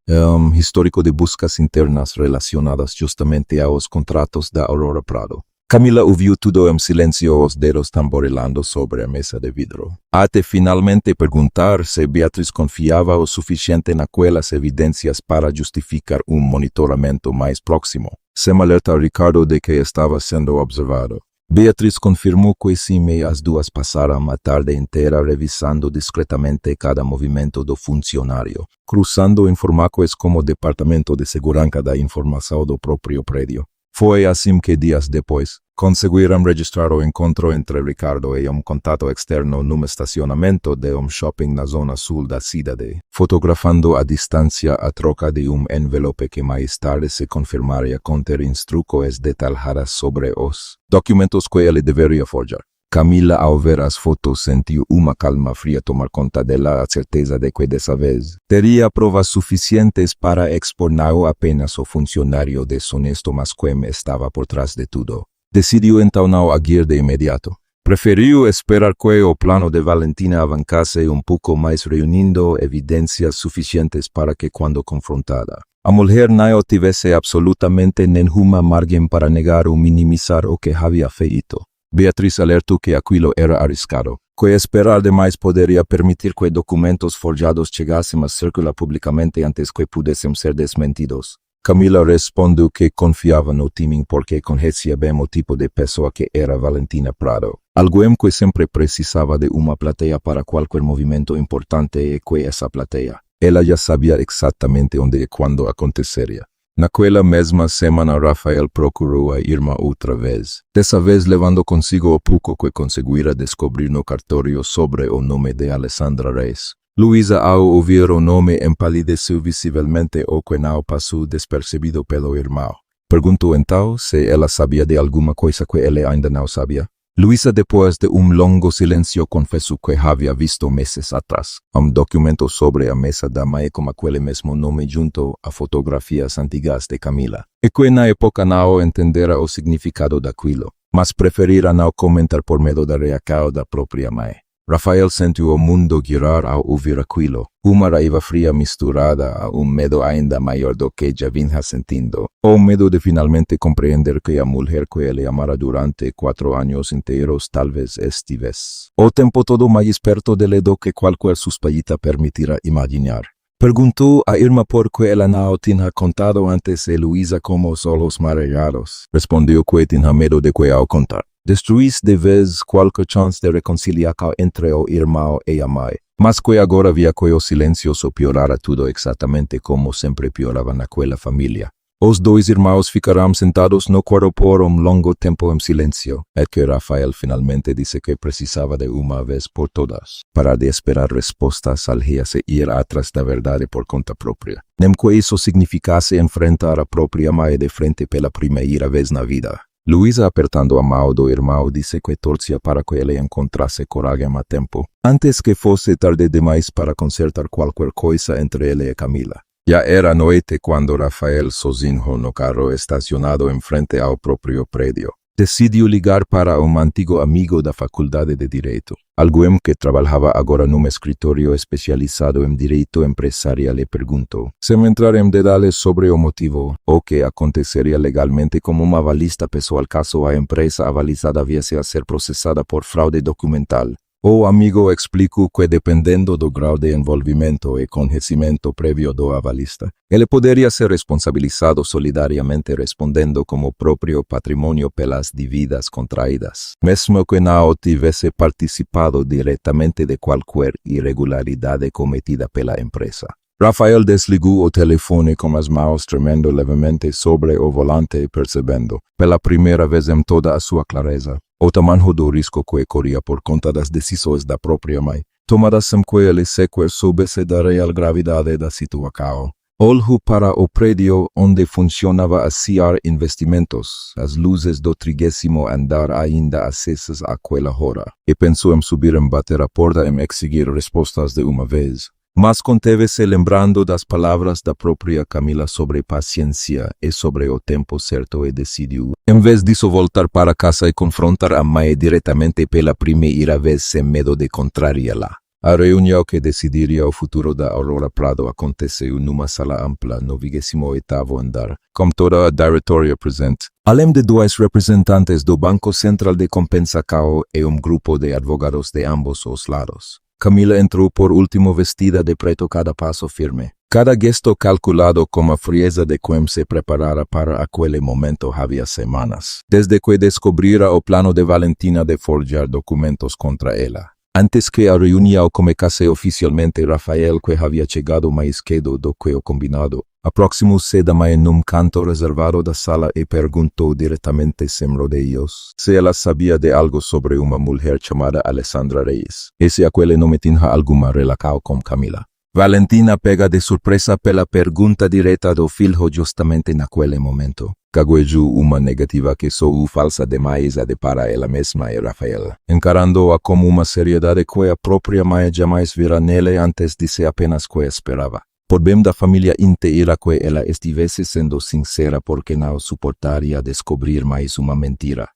histórico de buscas internas relacionadas justamente aos contratos da Aurora Prado. Camila ouviu tudo em silêncio, os dedos tamborilando sobre a mesa de vidro, até finalmente perguntar se Beatriz confiava o suficiente naquelas evidências para justificar monitoramento mais próximo, sem alertar Ricardo de que estava sendo observado. Beatriz confirmou que sim, e as duas passaram a tarde inteira revisando discretamente cada movimento do funcionário, cruzando informações como o Departamento de Segurança da Informação do próprio prédio. Foi assim que dias depois conseguiram registrar o encontro entre Ricardo e contato externo num estacionamento de shopping na zona sul da cidade, fotografando à distância a troca de envelope que mais tarde se confirmaria conter instruções detalhadas sobre os documentos que ele deveria forjar. Camila, ao ver as fotos, sentiu uma calma fria tomar conta dela, a certeza de que dessa vez teria provas suficientes para expor não apenas o funcionário desonesto, mas quem estava por trás de tudo. Decidiu então não agir de imediato. Preferiu esperar que o plano de Valentina avançasse pouco mais, reunindo evidências suficientes para que, quando confrontada, a mulher não tivesse absolutamente nenhuma margem para negar ou minimizar o que havia feito. Beatriz alertou que aquilo era arriscado, que esperar demais poderia permitir que documentos forjados chegassem a circular publicamente antes que pudessem ser desmentidos. Camila respondeu que confiava no timing porque conhecia bem o tipo de pessoa que era Valentina Prado. Alguém que sempre precisava de uma plateia para qualquer movimento importante e que essa plateia, ela já sabia exatamente onde e quando aconteceria. Naquela mesma semana, Rafael procurou a Irma outra vez, dessa vez levando consigo o pouco que conseguira descobrir no cartório sobre o nome de Alessandra Reis. Luísa, ao ouvir o nome, empalideceu visivelmente, o que não passou despercebido pelo irmão. Perguntou então se ela sabia de alguma coisa que ele ainda não sabia. Luísa, depois de longo silêncio, confessou que havia visto meses atrás documento sobre a mesa da mãe com aquele mesmo nome junto a fotografias antigas de Camila, e que na época não entendera o significado daquilo, mas preferira não comentar por medo da reação da própria mãe. Rafael sentiu o mundo girar ao ouvir aquilo, uma raiva fria misturada a medo ainda maior do que já vinha sentindo, o medo de finalmente compreender que a mulher que ele amara durante 4 anos inteiros talvez estivesse o tempo todo mais perto dele do que qualquer suspeita permitira imaginar. Perguntou a Irma por que ela não tinha contado antes a Luísa como os olhos marejados. Respondeu que tinha medo de que ao contar destruísse de vez qualquer chance de reconciliação entre o irmão e a mãe, mas que agora via que o silêncio só piorara tudo exatamente como sempre piorava naquela família. Os dois irmãos ficaram sentados no quarto por longo tempo em silêncio, é que Rafael finalmente disse que precisava de uma vez por todas parar de esperar respostas alheias e ir atrás da verdade por conta própria. Nem que isso significasse enfrentar a própria mãe de frente pela primeira vez na vida. Luísa, apertando a mão do irmão, disse que torcia para que ele encontrasse coragem a tempo, antes que fosse tarde demais para consertar qualquer coisa entre ele e Camila. Já era noite quando Rafael, sozinho no carro estacionado em frente ao próprio prédio, decidiu ligar para antigo amigo da Faculdade de Direito. Alguém que trabalhava agora num escritório especializado em direito empresarial e perguntou, sem entrar em detalhes sobre o motivo, o que aconteceria legalmente como uma avalista pessoal caso a empresa avalizada viesse a ser processada por fraude documental. O amigo explico que dependendo do grau de envolvimento e conhecimento prévio do avalista, ele poderia ser responsabilizado solidariamente respondendo como próprio patrimônio pelas dívidas contraídas, mesmo que não tivesse participado diretamente de qualquer irregularidade cometida pela empresa. Rafael desligou o telefone com as mãos tremendo levemente sobre o volante, percebendo, pela primeira vez em toda a sua clareza, o tamanho do risco que corria por conta das decisões da própria mãe, tomadas sem que ele sequer soubesse da real gravidade da situação. Olhou para o prédio onde funcionava a CR Investimentos, as luzes do 30º andar ainda acesas àquela hora, e pensou em subir em bater a porta e exigir respostas de uma vez. Mas conteve-se lembrando das palavras da própria Camila sobre paciência e sobre o tempo certo e decidiu, em vez disso, voltar para casa e confrontar a mãe diretamente pela primeira vez sem medo de contrariá-la. A reunião que decidiria o futuro da Aurora Prado aconteceu numa sala ampla no 28º andar, com toda a diretoria presente, além de dois representantes do Banco Central de Compensacao e grupo de advogados de ambos os lados. Camila entrou por último vestida de preto, cada passo firme, cada gesto calculado com a frieza de quem se preparara para aquele momento havia semanas, desde que descobrira o plano de Valentina de forjar documentos contra ela. Antes que a reunião começasse oficialmente, Rafael, que havia chegado mais cedo do que o combinado, aproximou-se da mãe num canto reservado da sala e perguntou diretamente sem rodeios se ela sabia de algo sobre uma mulher chamada Alessandra Reis, e se aquele nome tinha alguma relação com Camila. Valentina, pega de surpresa pela pergunta direta do filho justamente naquele momento, caguejou uma negativa que soou falsa demais até para ela mesma e Rafael, encarando-a como uma seriedade que a própria mãe jamais vira nele antes de ser apenas que esperava. Por bem da família inteira que ela estivesse sendo sincera, porque não suportaria descobrir mais uma mentira.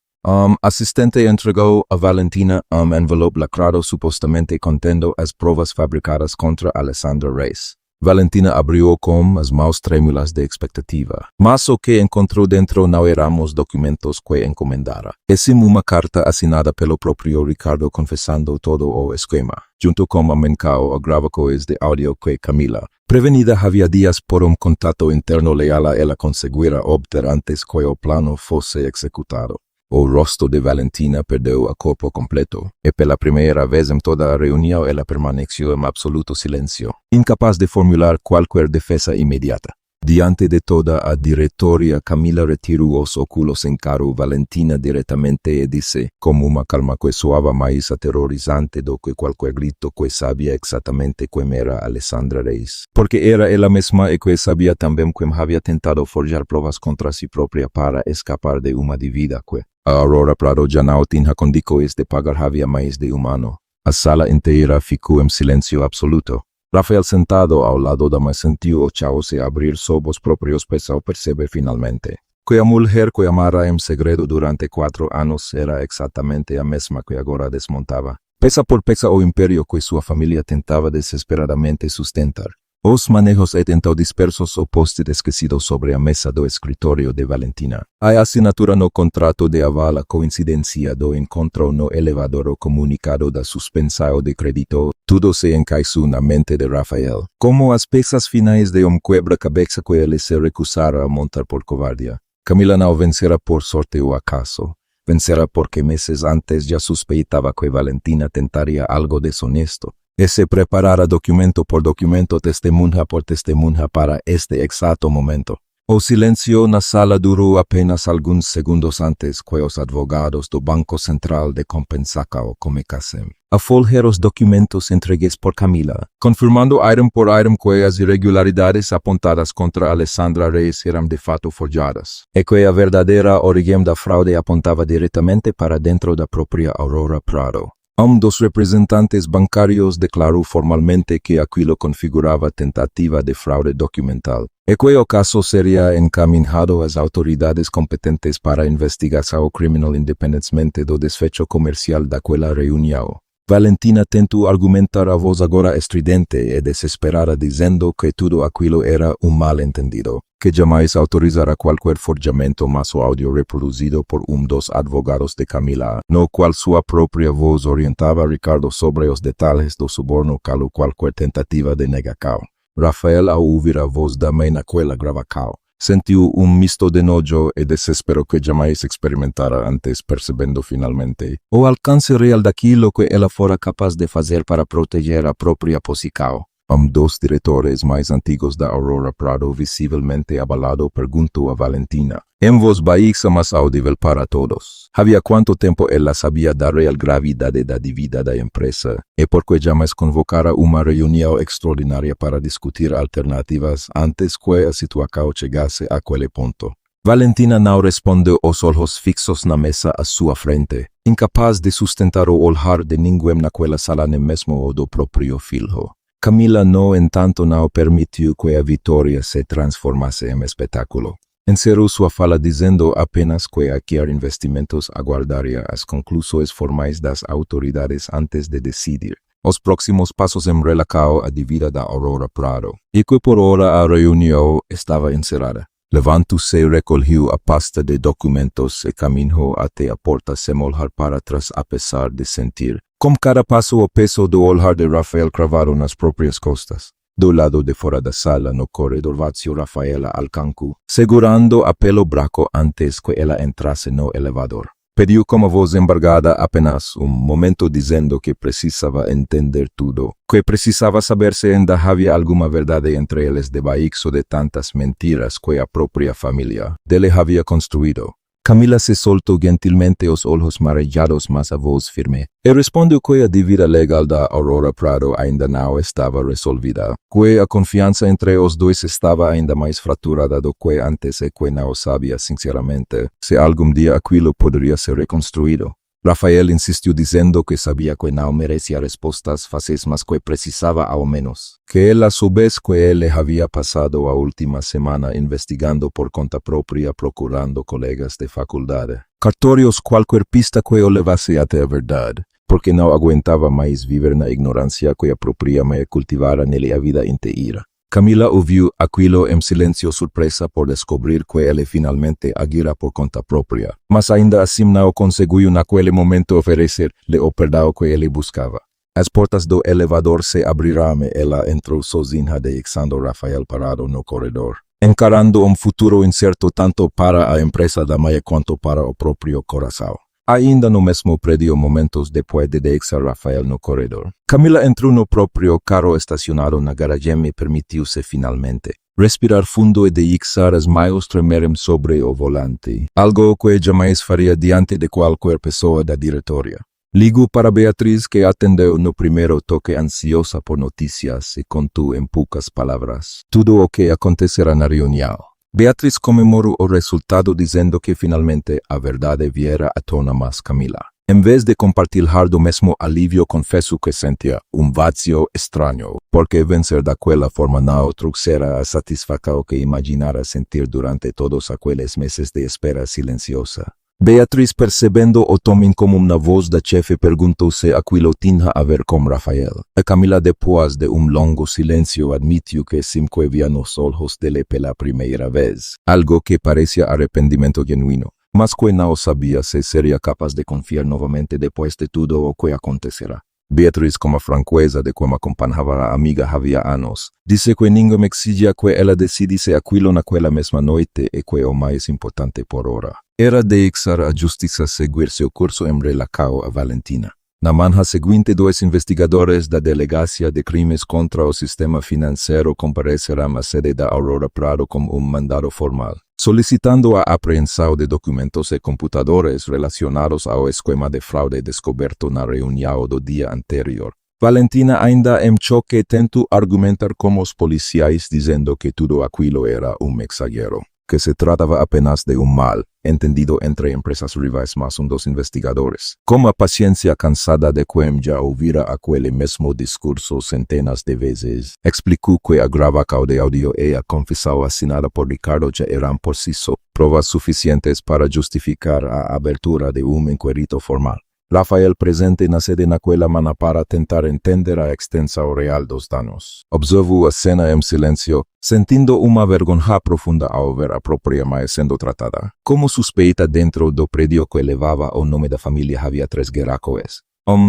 Assistente entregou a Valentina envelope lacrado supostamente contendo as provas fabricadas contra Alessandra Reis. Valentina abriu com as mãos trêmulas de expectativa, mas o que encontrou dentro não eram os documentos que encomendara, e sim uma carta assinada pelo próprio Ricardo confessando todo o esquema, junto com a mencao a gravações de áudio que Camila, prevenida havia dias por contato interno leal a ela, conseguira obter antes que o plano fosse executado. O rosto de Valentina perdeu a corpo completo, e pela primeira vez em toda a reunião ela permaneceu em absoluto silêncio, incapaz de formular qualquer defesa imediata. Diante de toda a diretoria, Camila retirou os óculos, encarou Valentina diretamente e disse, com uma calma que soava mais aterrorizante do que qualquer grito, que sabia exatamente quem era Alessandra Reis, porque era ela mesma e que sabia também quem havia tentado forjar provas contra si própria para escapar de uma dívida que a Aurora Prado já não tinha condições de pagar havia mais de um ano. A sala inteira ficou em silêncio absoluto. Rafael, sentado ao lado da mãe, sentiu o chão se abrir sob os próprios pés ao perceber finalmente que a mulher que amara em segredo durante 4 anos era exatamente a mesma que agora desmontava, peça por peça, o império que sua família tentava desesperadamente sustentar. Os manejos e então dispersos, o post-it esquecido sobre a mesa do escritório de Valentina. A assinatura no contrato de aval, a coincidência do encontro no elevador, o comunicado da suspensão de crédito, tudo se encaixou na mente de Rafael, como as peças finais de quebra-cabeça que ele se recusara a montar por covardia. Camila não vencera por sorte ou acaso. Vencera porque meses antes já suspeitava que Valentina tentaria algo desonesto, e se preparara documento por documento, testemunha por testemunha para este exato momento. O silêncio na sala durou apenas alguns segundos antes que os advogados do Banco Central de Compensacao começassem a folhear os documentos entregues por Camila, confirmando item por item que as irregularidades apontadas contra Alessandra Reis eram de fato forjadas, e que a verdadeira origem da fraude apontava diretamente para dentro da própria Aurora Prado. Um dos representantes bancários declarou formalmente que aquilo configurava tentativa de fraude documental, e que o caso seria encaminhado às autoridades competentes para investigação criminal independentemente do desfecho comercial daquela reunião. Valentina tentou argumentar a voz agora estridente e desesperada, dizendo que tudo aquilo era um mal-entendido, que jamais autorizará cualquier forjamento más o audio reproducido por dos advogados de Camila, no cual su propia voz orientaba a Ricardo sobre los detalles do suborno calo cualquier tentativa de negacao. Rafael ao ouvir a voz da mãe naquela gravacao, sentiu misto de nojo e desespero que jamais experimentara antes, percebendo finalmente o alcance real daquilo que ela fora capaz de fazer para proteger a própria Posicao. Dos diretores mais antigos da Aurora Prado, visivelmente abalado, perguntou a Valentina, em voz baixa mas audível para todos. Havia quanto tempo ela sabia da real gravidade da dívida da empresa e porque jamais convocara uma reunião extraordinária para discutir alternativas antes que a situação chegasse àquele ponto. Valentina não respondeu, os olhos fixos na mesa à sua frente, incapaz de sustentar o olhar de ninguém naquela sala, nem mesmo o do próprio filho. Camila, no entanto, não permitiu que a vitória se transformasse em espetáculo. Encerrou sua fala dizendo apenas que aquecer investimentos aguardaria as conclusões formais das autoridades antes de decidir os próximos passos em relação à dívida da Aurora Prado, e que por hora a reunião estava encerrada. Levantou-se e recolheu a pasta de documentos e caminhou até a porta sem olhar para trás, apesar de sentir, com cada passo, o peso do olhar de Rafael cravado nas próprias costas. Do lado de fora da sala, no corredor vazio, Rafaela alcançou, segurando a pelo branco antes que ela entrasse no elevador. Pediu com a voz embargada apenas momento, dizendo que precisava entender tudo, que precisava saber se ainda havia alguma verdade entre eles debaixo de tantas mentiras que a própria família dele havia construído. Camila se soltou gentilmente, os olhos marejados, mas a voz firme, e respondeu que a dívida legal da Aurora Prado ainda não estava resolvida, que a confiança entre os dois estava ainda mais fraturada do que antes e que não sabia sinceramente se algum dia aquilo poderia ser reconstruído. Rafael insistiu, dizendo que sabia que não merecia respostas fáceis, mas que precisava ao menos que ela soubesse que ele havia passado a última semana investigando por conta própria, procurando colegas de faculdade, cartórios, qualquer pista que o levasse até a verdade, porque não aguentava mais viver na ignorância que a própria mãe cultivara nele a vida inteira. Camila ouviu aquilo em silêncio, surpresa por descobrir que ele finalmente agira por conta própria, mas ainda assim não conseguiu naquele momento oferecer-lhe o perdão que ele buscava. As portas do elevador se abriram e ela entrou sozinha, deixando Rafael parado no corredor, encarando futuro incerto tanto para a empresa da mãe quanto para o próprio coração. Ainda no mesmo prédio, momentos depois de deixar Rafael no corredor, Camila entrou no próprio carro estacionado na garagem e permitiu-se finalmente respirar fundo e deixar as mãos tremerem sobre o volante, algo que jamais faria diante de qualquer pessoa da diretoria. Ligou para Beatriz, que atendeu no primeiro toque, ansiosa por notícias, e contou em poucas palavras tudo o que acontecerá na reunião. Beatriz comemorou o resultado, dizendo que finalmente a verdade viera à tona, mas Camila, em vez de compartilhar do mesmo alívio, confessou que sentia vazio estranho, porque vencer daquela forma não trouxera a satisfação que imaginara sentir durante todos aqueles meses de espera silenciosa. Beatriz, percebendo o tom incomum na voz da chefe, perguntou se aquilo tinha a ver com Rafael. A Camila, depois de longo silêncio, admitiu que sim, que via nos olhos dele pela primeira vez algo que parecia arrependimento genuíno, mas que não sabia se seria capaz de confiar novamente depois de tudo o que acontecera. Beatriz, com a franqueza de como acompanhava a amiga havia anos, disse que ninguém exigia que ela decidisse aquilo naquela mesma noite e que o mais importante por hora era deixar a justiça seguir seu curso em relação a Valentina. Na manhã seguinte, 2 investigadores da Delegacia de Crimes contra o Sistema Financeiro compareceram à sede da Aurora Prado com mandado formal, solicitando a apreensão de documentos e computadores relacionados ao esquema de fraude descoberto na reunião do dia anterior. Valentina, ainda em choque, tentou argumentar com os policiais, dizendo que tudo aquilo era exagero, que se tratava apenas de mal entendido entre empresas rivais, mas dos investigadores, com a paciência cansada de quem já ouvira aquele mesmo discurso centenas de vezes, explicou que a gravação de áudio e a confissão assinada por Ricardo já eram por si só provas suficientes para justificar a abertura de inquérito formal. Rafael presente na sede naquela mana para tentar entender a extensa o real dos danos. Observou a cena em silêncio, sentindo uma vergonha profunda ao ver a própria mãe sendo tratada. Como suspeita dentro do prédio que levava o nome da família havia 3 guerracos.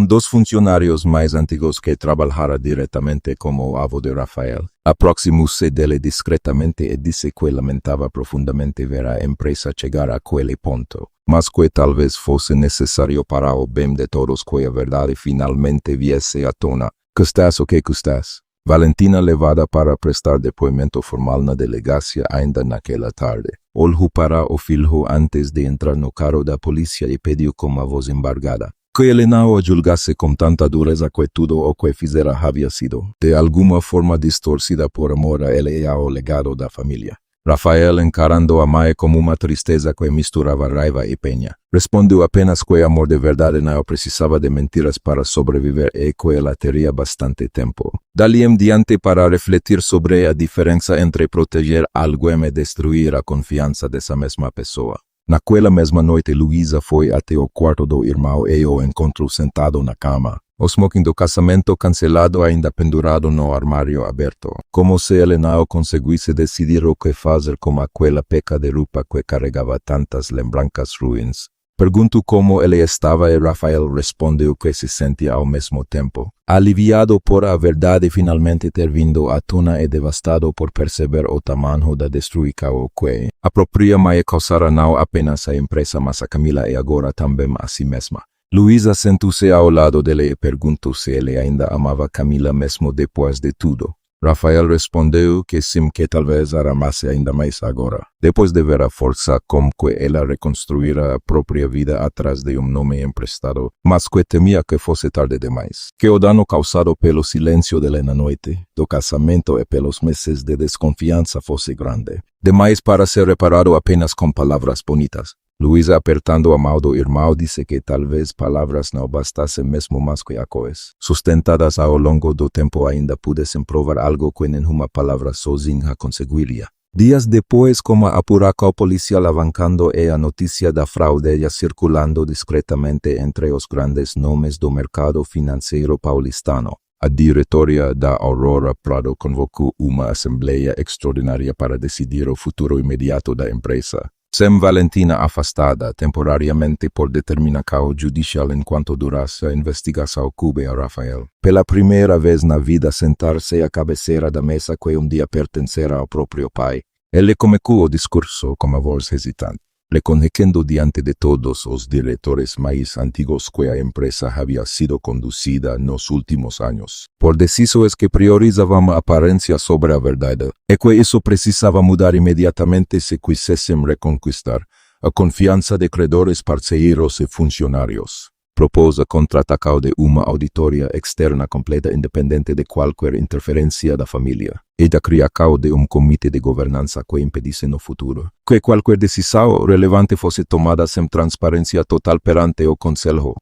Dos funcionários mais antigos que trabalhara diretamente como o avô de Rafael. Aproximou-se dele discretamente e disse que lamentava profundamente ver a empresa chegar àquele ponto, mas que talvez fosse necessário para o bem de todos que a verdade finalmente viesse à tona. Custas o que custas? Valentina levada para prestar depoimento formal na delegacia ainda naquela tarde. Olhou para o filho antes de entrar no carro da polícia e pediu com a voz embargada que ele não o julgasse com tanta dureza que tudo o que fizera havia sido, de alguma forma distorcida por amor a ele e ao legado da família. Rafael, encarando a mãe com uma tristeza que misturava raiva e pena, respondeu apenas que amor de verdade não precisava de mentiras para sobreviver e que ela teria bastante tempo. Dali em diante para refletir sobre a diferença entre proteger alguém e destruir a confiança dessa mesma pessoa. Naquela mesma noite, Luísa foi até o quarto do irmão e o encontrou sentado na cama. O smoking do casamento cancelado ainda pendurado no armário aberto. Como se ele não conseguisse decidir o que fazer com aquela peca de roupa que carregava tantas lembranças ruins. Perguntou como ele estava e Rafael respondeu que se sentia ao mesmo tempo aliviado por a verdade finalmente ter vindo à tona e devastado por perceber o tamanho da destruição que a própria mãe causara não apenas a empresa, mas a Camila e agora também a si mesma. Luísa sentou-se ao lado dele e perguntou se ele ainda amava Camila mesmo depois de tudo. Rafael respondeu que sim, que talvez a amasse ainda mais agora, depois de ver a força com que ela reconstruíra a própria vida atrás de nome emprestado, mas que temia que fosse tarde demais. Que o dano causado pelo silêncio dele na noite, do casamento e pelos meses de desconfiança fosse grande, demais para ser reparado apenas com palavras bonitas. Luísa, apertando a mão do irmão, disse que talvez palavras não bastassem mesmo mais que ações, sustentadas ao longo do tempo ainda pudessem provar algo que nenhuma palavra sozinha conseguiria. Dias depois, como a apuraca policial avancando e a notícia da fraude já circulando discretamente entre os grandes nomes do mercado financeiro paulistano, a diretoria da Aurora Prado convocou uma assembleia extraordinária para decidir o futuro imediato da empresa. Sem Valentina afastada temporariamente por determinação judicial enquanto durasse a investigação coube a Rafael. Pela primeira vez na vida sentar-se à cabeceira da mesa que dia pertencera ao próprio pai. Ele começou o discurso com a voz hesitante, reconhecendo diante de todos os diretores mais antigos que a empresa havia sido conduzida nos últimos anos por decisões que priorizavam a aparência sobre a verdade, e que isso precisava mudar imediatamente se quisessem reconquistar a confiança de credores, parceiros e funcionários. Propôs a contratação de uma auditoria externa completa independente de qualquer interferência da família e da criação de comitê de governança que impedisse no futuro que qualquer decisão relevante fosse tomada sem transparência total perante o conselho.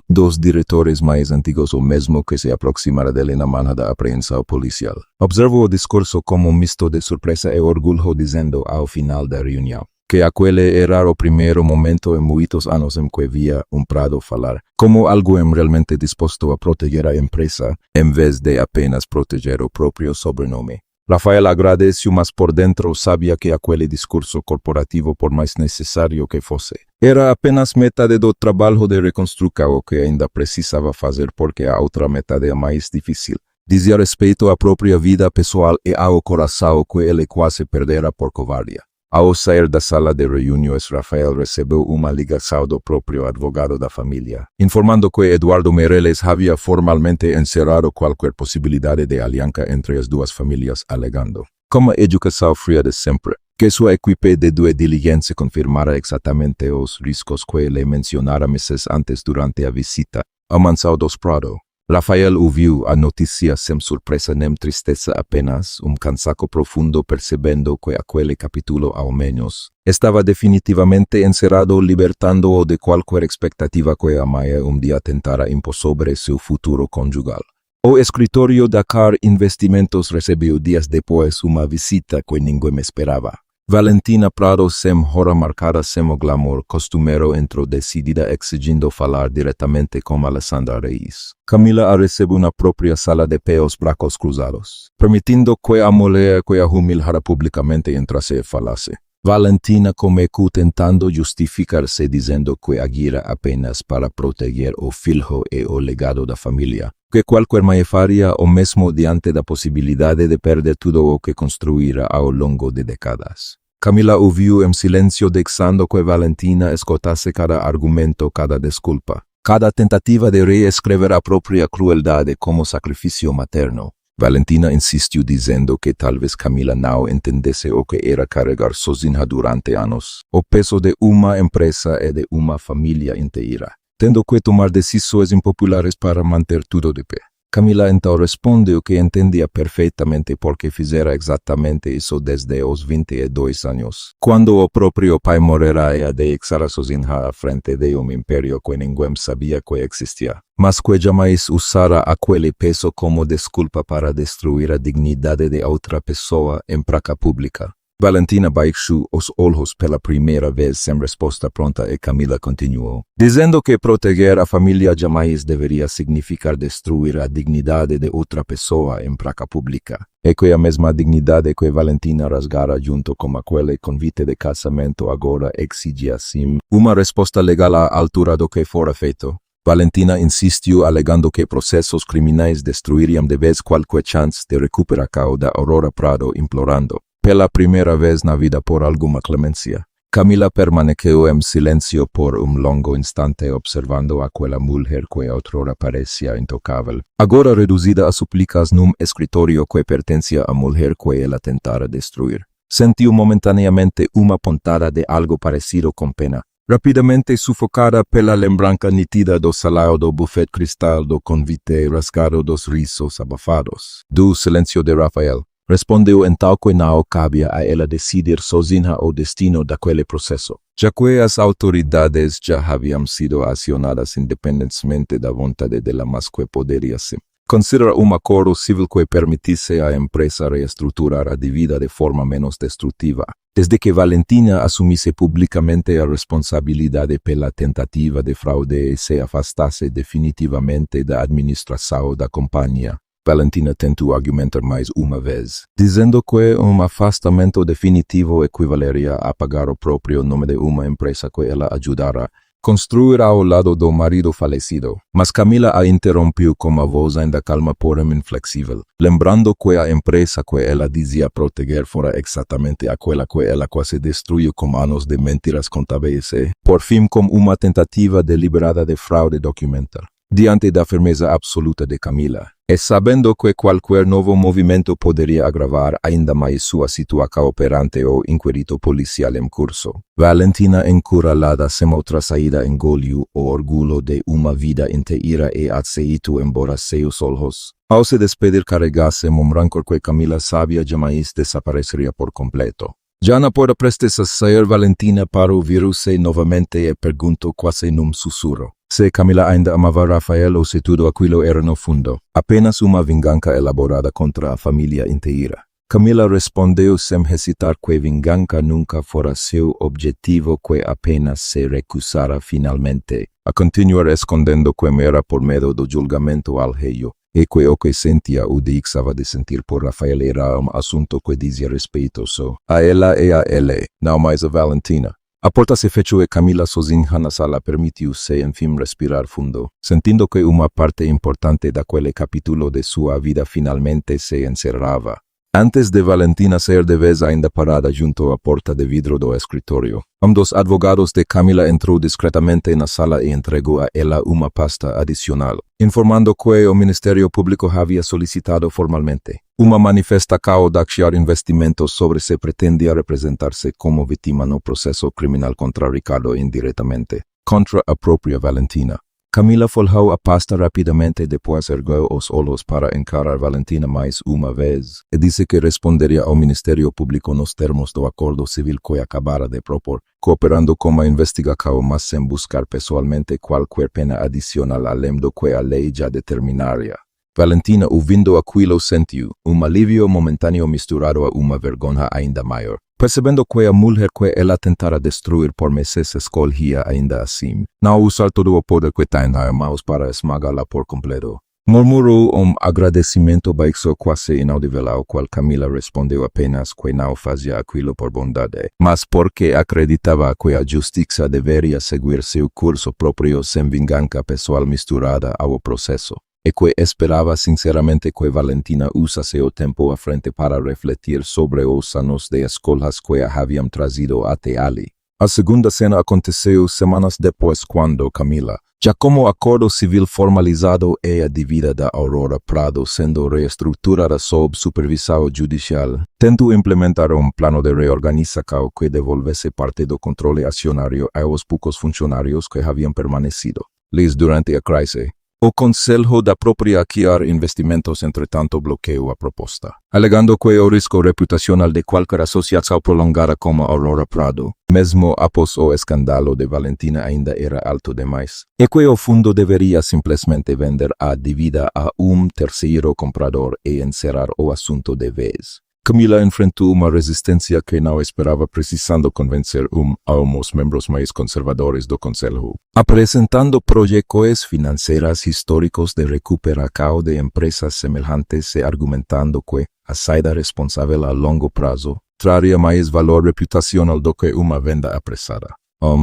Dos diretores mais antigos, o mesmo que se aproximara dele na manhã da apreensão policial, observou o discurso como um misto de surpresa e orgulho, dizendo ao final da reunião que aquele era o primeiro momento em muitos anos em que via Prado falar como alguém realmente disposto a proteger a empresa, em vez de apenas proteger o próprio sobrenome. Rafael agradeceu, mas por dentro sabia que aquele discurso corporativo, por mais necessário que fosse, era apenas metade do trabalho de reconstrução que ainda precisava fazer, porque a outra metade é mais difícil. Dizia respeito à própria vida pessoal e ao coração que ele quase perdera por covardia. Ao sair da sala de reuniões, Rafael recebeu uma ligação do próprio advogado da família, informando que Eduardo Meireles havia formalmente encerrado qualquer possibilidade de aliança entre as duas famílias, alegando, com a educação fria de sempre, que sua equipe de due diligence confirmara exatamente os riscos que ele mencionara meses antes durante a visita à mansão dos Prado. Rafael ouviu a notícia sem surpresa nem tristeza, apenas cansaço profundo, percebendo que aquele capítulo, ao menos, estava definitivamente encerrado, libertando-o de qualquer expectativa que a mãe dia tentara impor sobre seu futuro conjugal. O escritório da Car Investimentos recebeu dias depois uma visita que ninguém esperava. Valentina Prado sem hora marcada sem o glamour costumero entrou decidida exigindo falar diretamente com Alessandra Reis. Camila a recebe uma própria sala de pé os braços cruzados, permitindo que a mulher que a humilhara publicamente entrasse e falasse. Valentina começou tentando justificar-se dizendo que agira apenas para proteger o filho e o legado da família, que qualquer mãe faria o mesmo diante da possibilidade de perder tudo o que construíra ao longo de décadas. Camila ouviu em silêncio deixando que Valentina escutasse cada argumento, cada desculpa, cada tentativa de reescrever a própria crueldade como sacrifício materno. Valentina insistiu dizendo que talvez Camila não entendesse o que era carregar sozinha durante anos, o peso de uma empresa e de uma família inteira, tendo que tomar decisões impopulares para manter tudo de pé. Camila então respondeu que entendia perfeitamente porque fizera exatamente isso desde os 22 anos, quando o próprio pai morrera e a deixara sozinha à frente de império que ninguém sabia que existia, mas que jamais usara aquele peso como desculpa para destruir a dignidade de outra pessoa em praça pública. Valentina baixou os olhos pela primeira vez sem resposta pronta e Camila continuou, dizendo que proteger a família jamais deveria significar destruir a dignidade de outra pessoa em praça pública, e que a mesma dignidade que Valentina rasgara junto com aquele convite de casamento agora exigia sim uma resposta legal à altura do que fora feito. Valentina insistiu alegando que processos criminais destruiriam de vez qualquer chance de recuperar a da Aurora Prado, implorando pela primeira vez na vida por alguma clemência. Camila permaneceu em silêncio por longo instante observando aquela mulher que outrora parecia intocável, agora reduzida a súplicas num escritório que pertencia à mulher que ela tentara destruir. Sentiu momentaneamente uma pontada de algo parecido com pena, rapidamente sufocada pela lembrança nítida do salário do buffet cristal do convite rasgado dos risos abafados. Do silêncio de Rafael. Respondeu então que não cabia a ela decidir sozinha o destino daquele processo, já que as autoridades já haviam sido acionadas independentemente da vontade dela, mas que poderia ser considerar um acordo civil que permitisse à empresa reestruturar a dívida de forma menos destrutiva, desde que Valentina assumisse publicamente a responsabilidade pela tentativa de fraude e se afastasse definitivamente da administração da companhia. Valentina tentou argumentar mais uma vez, dizendo que afastamento definitivo equivaleria a pagar o próprio nome de uma empresa que ela ajudara a construir ao lado do marido falecido. Mas Camila a interrompeu com uma voz ainda calma porém inflexível, lembrando que a empresa que ela dizia proteger fora exatamente aquela que ela quase destruiu com anos de mentiras contábeis e, por fim, com uma tentativa deliberada de fraude documental. Diante da firmeza absoluta de Camila, e sabendo que qualquer novo movimento poderia agravar ainda mais sua situação perante o inquérito policial em curso, Valentina, encurralada sem outra saída, engoliu o orgulho de uma vida inteira e aceitou embora seus olhos, ao se despedir, carregasse um rancor que Camila sabia jamais desapareceria por completo. Já na porta prestes a sair, Valentina parou, virou-se novamente e perguntou quase num sussurro se Camila ainda amava Rafael ou se tudo aquilo era no fundo apenas uma vingança elaborada contra a família inteira. Camila respondeu sem hesitar que vingança nunca fora seu objetivo, que apenas se recusara finalmente a continuar escondendo que era por medo do julgamento alheio, e que o que sentia ou deixava de sentir por Rafael era assunto que dizia respeito só a ela e a ele, não mais a Valentina. A porta se fechou e Camila, sozinha na sala, permitiu-se enfim respirar fundo, sentindo que uma parte importante daquele capítulo de sua vida finalmente se encerrava. Antes de Valentina sair de vez, ainda parada junto à porta de vidro do escritório, dos advogados de Camila entrou discretamente na sala e entregou a ela uma pasta adicional, informando que o Ministério Público havia solicitado formalmente uma manifestação de achar investimentos sobre se pretendia representar-se como vítima no processo criminal contra Ricardo indiretamente, contra a própria Valentina. Camila folhou a pasta rapidamente e depois ergueu os olhos para encarar Valentina mais uma vez e disse que responderia ao Ministério Público nos termos do acordo civil que acabara de propor, cooperando com a investigação, mas sem buscar pessoalmente qualquer pena adicional além do que a lei já determinaria. Valentina, ouvindo aquilo, sentiu alívio momentâneo misturado a uma vergonha ainda maior, Percebendo que a mulher que ela tentara destruir por meses escolhia ainda assim não usar todo o poder que tem nas mãos para esmagá-la por completo. Murmurou agradecimento baixo quase inaudível ao qual Camila respondeu apenas que não fazia aquilo por bondade, mas porque acreditava que a justiça deveria seguir seu curso próprio sem vingança pessoal misturada ao processo, e que esperava sinceramente que Valentina usasse o tempo à frente para refletir sobre os anos de escolas que a haviam trazido até ali. A segunda cena aconteceu semanas depois quando Camila, já como acordo civil formalizado e a dívida da Aurora Prado sendo reestruturada sob supervisão judicial, tentou implementar plano de reorganização que devolvesse parte do controle acionário aos poucos funcionários que haviam permanecido. Durante a crise, o Conselho da própria Chiar Investimentos entretanto bloqueou a proposta, alegando que o risco reputacional de qualquer associação prolongada como Aurora Prado, mesmo após o escândalo de Valentina, ainda era alto demais, e que o fundo deveria simplesmente vender a dívida a terceiro comprador e encerrar o assunto de vez. Camila enfrentou uma resistência que não esperava, precisando convencer aos membros mais conservadores do Conselho, apresentando projetos financeiros históricos de recuperação de empresas semelhantes e argumentando que a saída responsável a longo prazo traria mais valor reputacional do que uma venda apressada.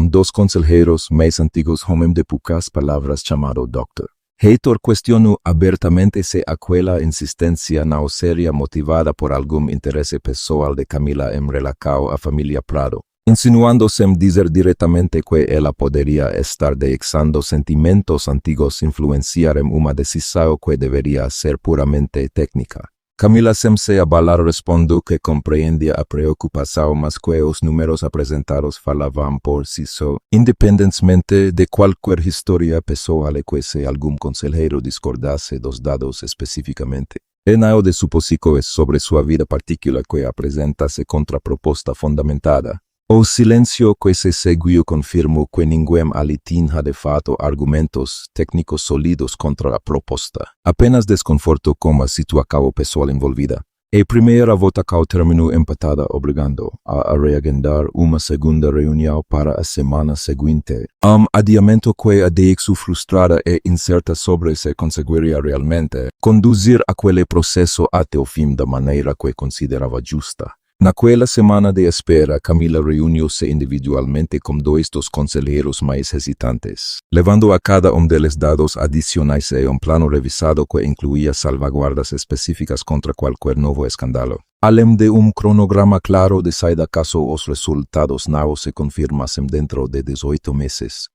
Dos conselheiros mais antigos, homem de poucas palavras chamado Dr. Heitor questionou abertamente se aquela insistência não seria motivada por algum interesse pessoal de Camila em relação à família Prado, insinuando sem dizer diretamente que ela poderia estar deixando sentimentos antigos influenciar em uma decisão que deveria ser puramente técnica. Camila, sem se abalar, respondeu que compreendia a preocupação, mas que os números apresentados falavam por si só, independentemente de qualquer história pessoal e que se algum conselheiro discordasse dos dados especificamente. E não de supor que sobre sua vida particular que apresentasse contraproposta fundamentada. O silêncio que se seguiu confirmou que ninguém ali tinha de fato argumentos técnicos sólidos contra a proposta, apenas desconforto com a situação pessoal envolvida. A primeira votação terminou empatada, obrigando a reagendar uma segunda reunião para a semana seguinte. Adiamento que a deixou frustrada e incerta sobre se conseguiria realmente conduzir aquele processo até o fim da maneira que considerava justa. Naquela semana de espera, Camila reuniu-se individualmente com dois dos conselheiros mais hesitantes, levando a cada deles dados adicionais e plano revisado que incluía salvaguardas específicas contra qualquer novo escândalo. Além de cronograma claro de saída caso os resultados não se confirmassem dentro de 18 meses.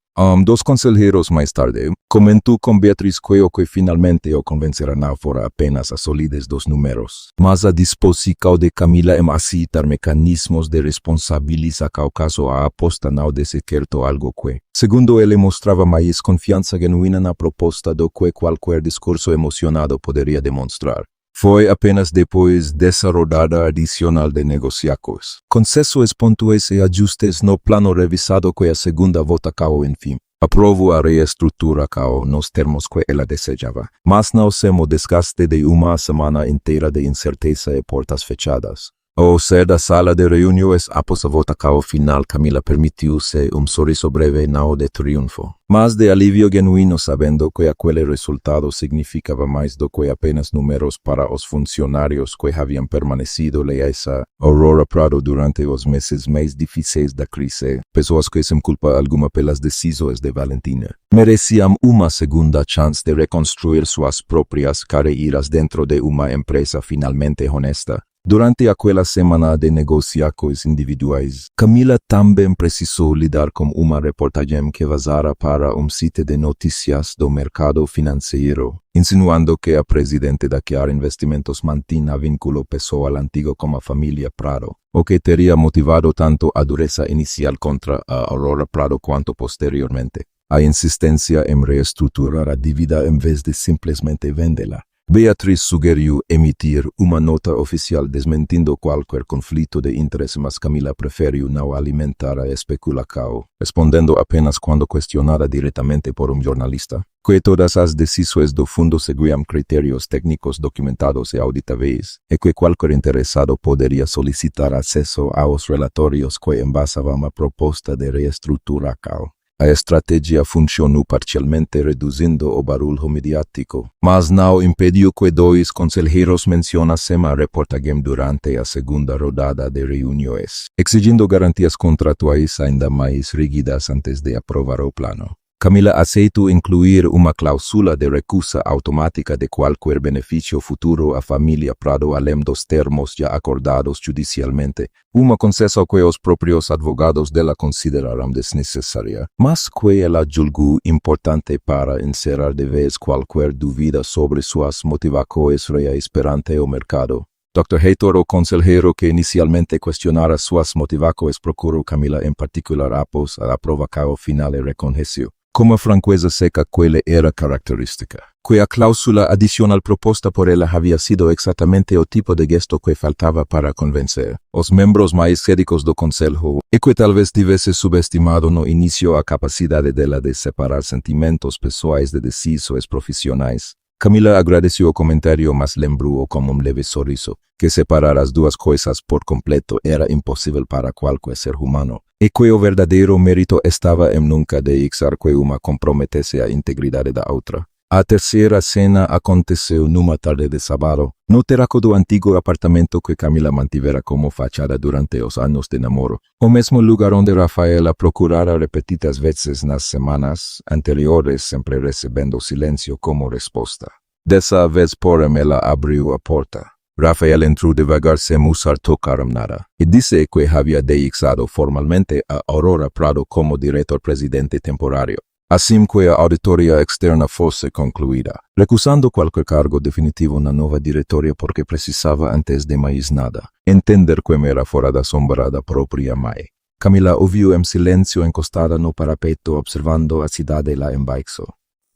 Dos conselheiros mais tarde, comentou com Beatriz que o que finalmente o convencerá não fora apenas a solidez dos números, mas a disposição de Camila em aceitar mecanismos de responsabilização caso a aposta não desse certo, algo que, segundo ele, mostrava mais confiança genuína na proposta do que qualquer discurso emocionado poderia demonstrar. Foi apenas depois dessa rodada adicional de negociações, concessos pontuais e ajustes no plano revisado que a segunda votação, enfim, aprovou a reestruturação nos termos que ela desejava, mas não sem o desgaste de uma semana inteira de incerteza e portas fechadas. Ao sair da sala de reuniões após a votação final, Camila permitiu-se sorriso breve, não de triunfo, mas de alívio genuíno, sabendo que aquele resultado significava mais do que apenas números para os funcionários que haviam permanecido leais a Aurora Prado durante os meses mais difíceis da crise, pessoas que, sem culpa alguma pelas decisões de Valentina, mereciam uma segunda chance de reconstruir suas próprias carreiras dentro de uma empresa finalmente honesta. Durante aquela semana de negociações individuais, Camila também precisou lidar com uma reportagem que vazara para site de notícias do mercado financeiro, insinuando que a presidente da Chiar Investimentos mantinha vínculo pessoal antigo com a família Prado, o que teria motivado tanto a dureza inicial contra a Aurora Prado quanto posteriormente a insistência em reestruturar a dívida em vez de simplesmente vendê-la. Beatriz sugirió emitir una nota oficial desmentindo cualquier conflicto de interés, mas Camila prefirió no alimentar a especulación, respondiendo apenas cuando cuestionada directamente por un jornalista, que todas las decisiones do fundo seguían criterios técnicos documentados y auditáveis, y que cualquier interesado podría solicitar acceso a los relatorios que envasaban a proposta de reestruturação. A estratégia funcionou parcialmente reduzindo o barulho mediático, mas não impediu que dois conselheiros mencionassem a reportagem durante a segunda rodada de reuniões, exigindo garantias contratuais ainda mais rígidas antes de aprovar o plano. Camila aceitou incluir uma cláusula de recusa automática de qualquer benefício futuro à família Prado além dos termos já acordados judicialmente, uma concessão que os próprios advogados dela consideraram desnecessária, mas que ela julgou importante para encerrar de vez qualquer dúvida sobre suas motivações reais perante o mercado. Dr. Heitor, o conselheiro que inicialmente questionara suas motivações, procurou Camila em particular após a aprovação final e reconheceu, com a franqueza seca que lhe era característica, que a cláusula adicional proposta por ela havia sido exatamente o tipo de gesto que faltava para convencer os membros mais céticos do conselho e que talvez tivesse subestimado no início a capacidade dela de separar sentimentos pessoais de decisões profissionais. Camila agradeceu o comentário, mas lembrou com um leve sorriso que separar as duas coisas por completo era impossível para qualquer ser humano, e que o verdadeiro mérito estava em nunca deixar que uma comprometesse a integridade da outra. A terceira cena aconteceu numa tarde de sábado, no terraço do antigo apartamento que Camila mantivera como fachada durante os anos de namoro, o mesmo lugar onde Rafaela procurara repetidas vezes nas semanas anteriores, sempre recebendo silêncio como resposta. Dessa vez, porém, ela abriu a porta. Rafael entrou devagar sem usar tocar nada, e disse que havia deixado formalmente a Aurora Prado como diretor-presidente temporário, assim que a auditoria externa fosse concluída, recusando qualquer cargo definitivo na nova diretoria porque precisava, antes de mais nada, entender como era fora da sombra da própria mãe. Camila ouviu em silêncio encostada no parapeito, observando a cidade lá embaixo.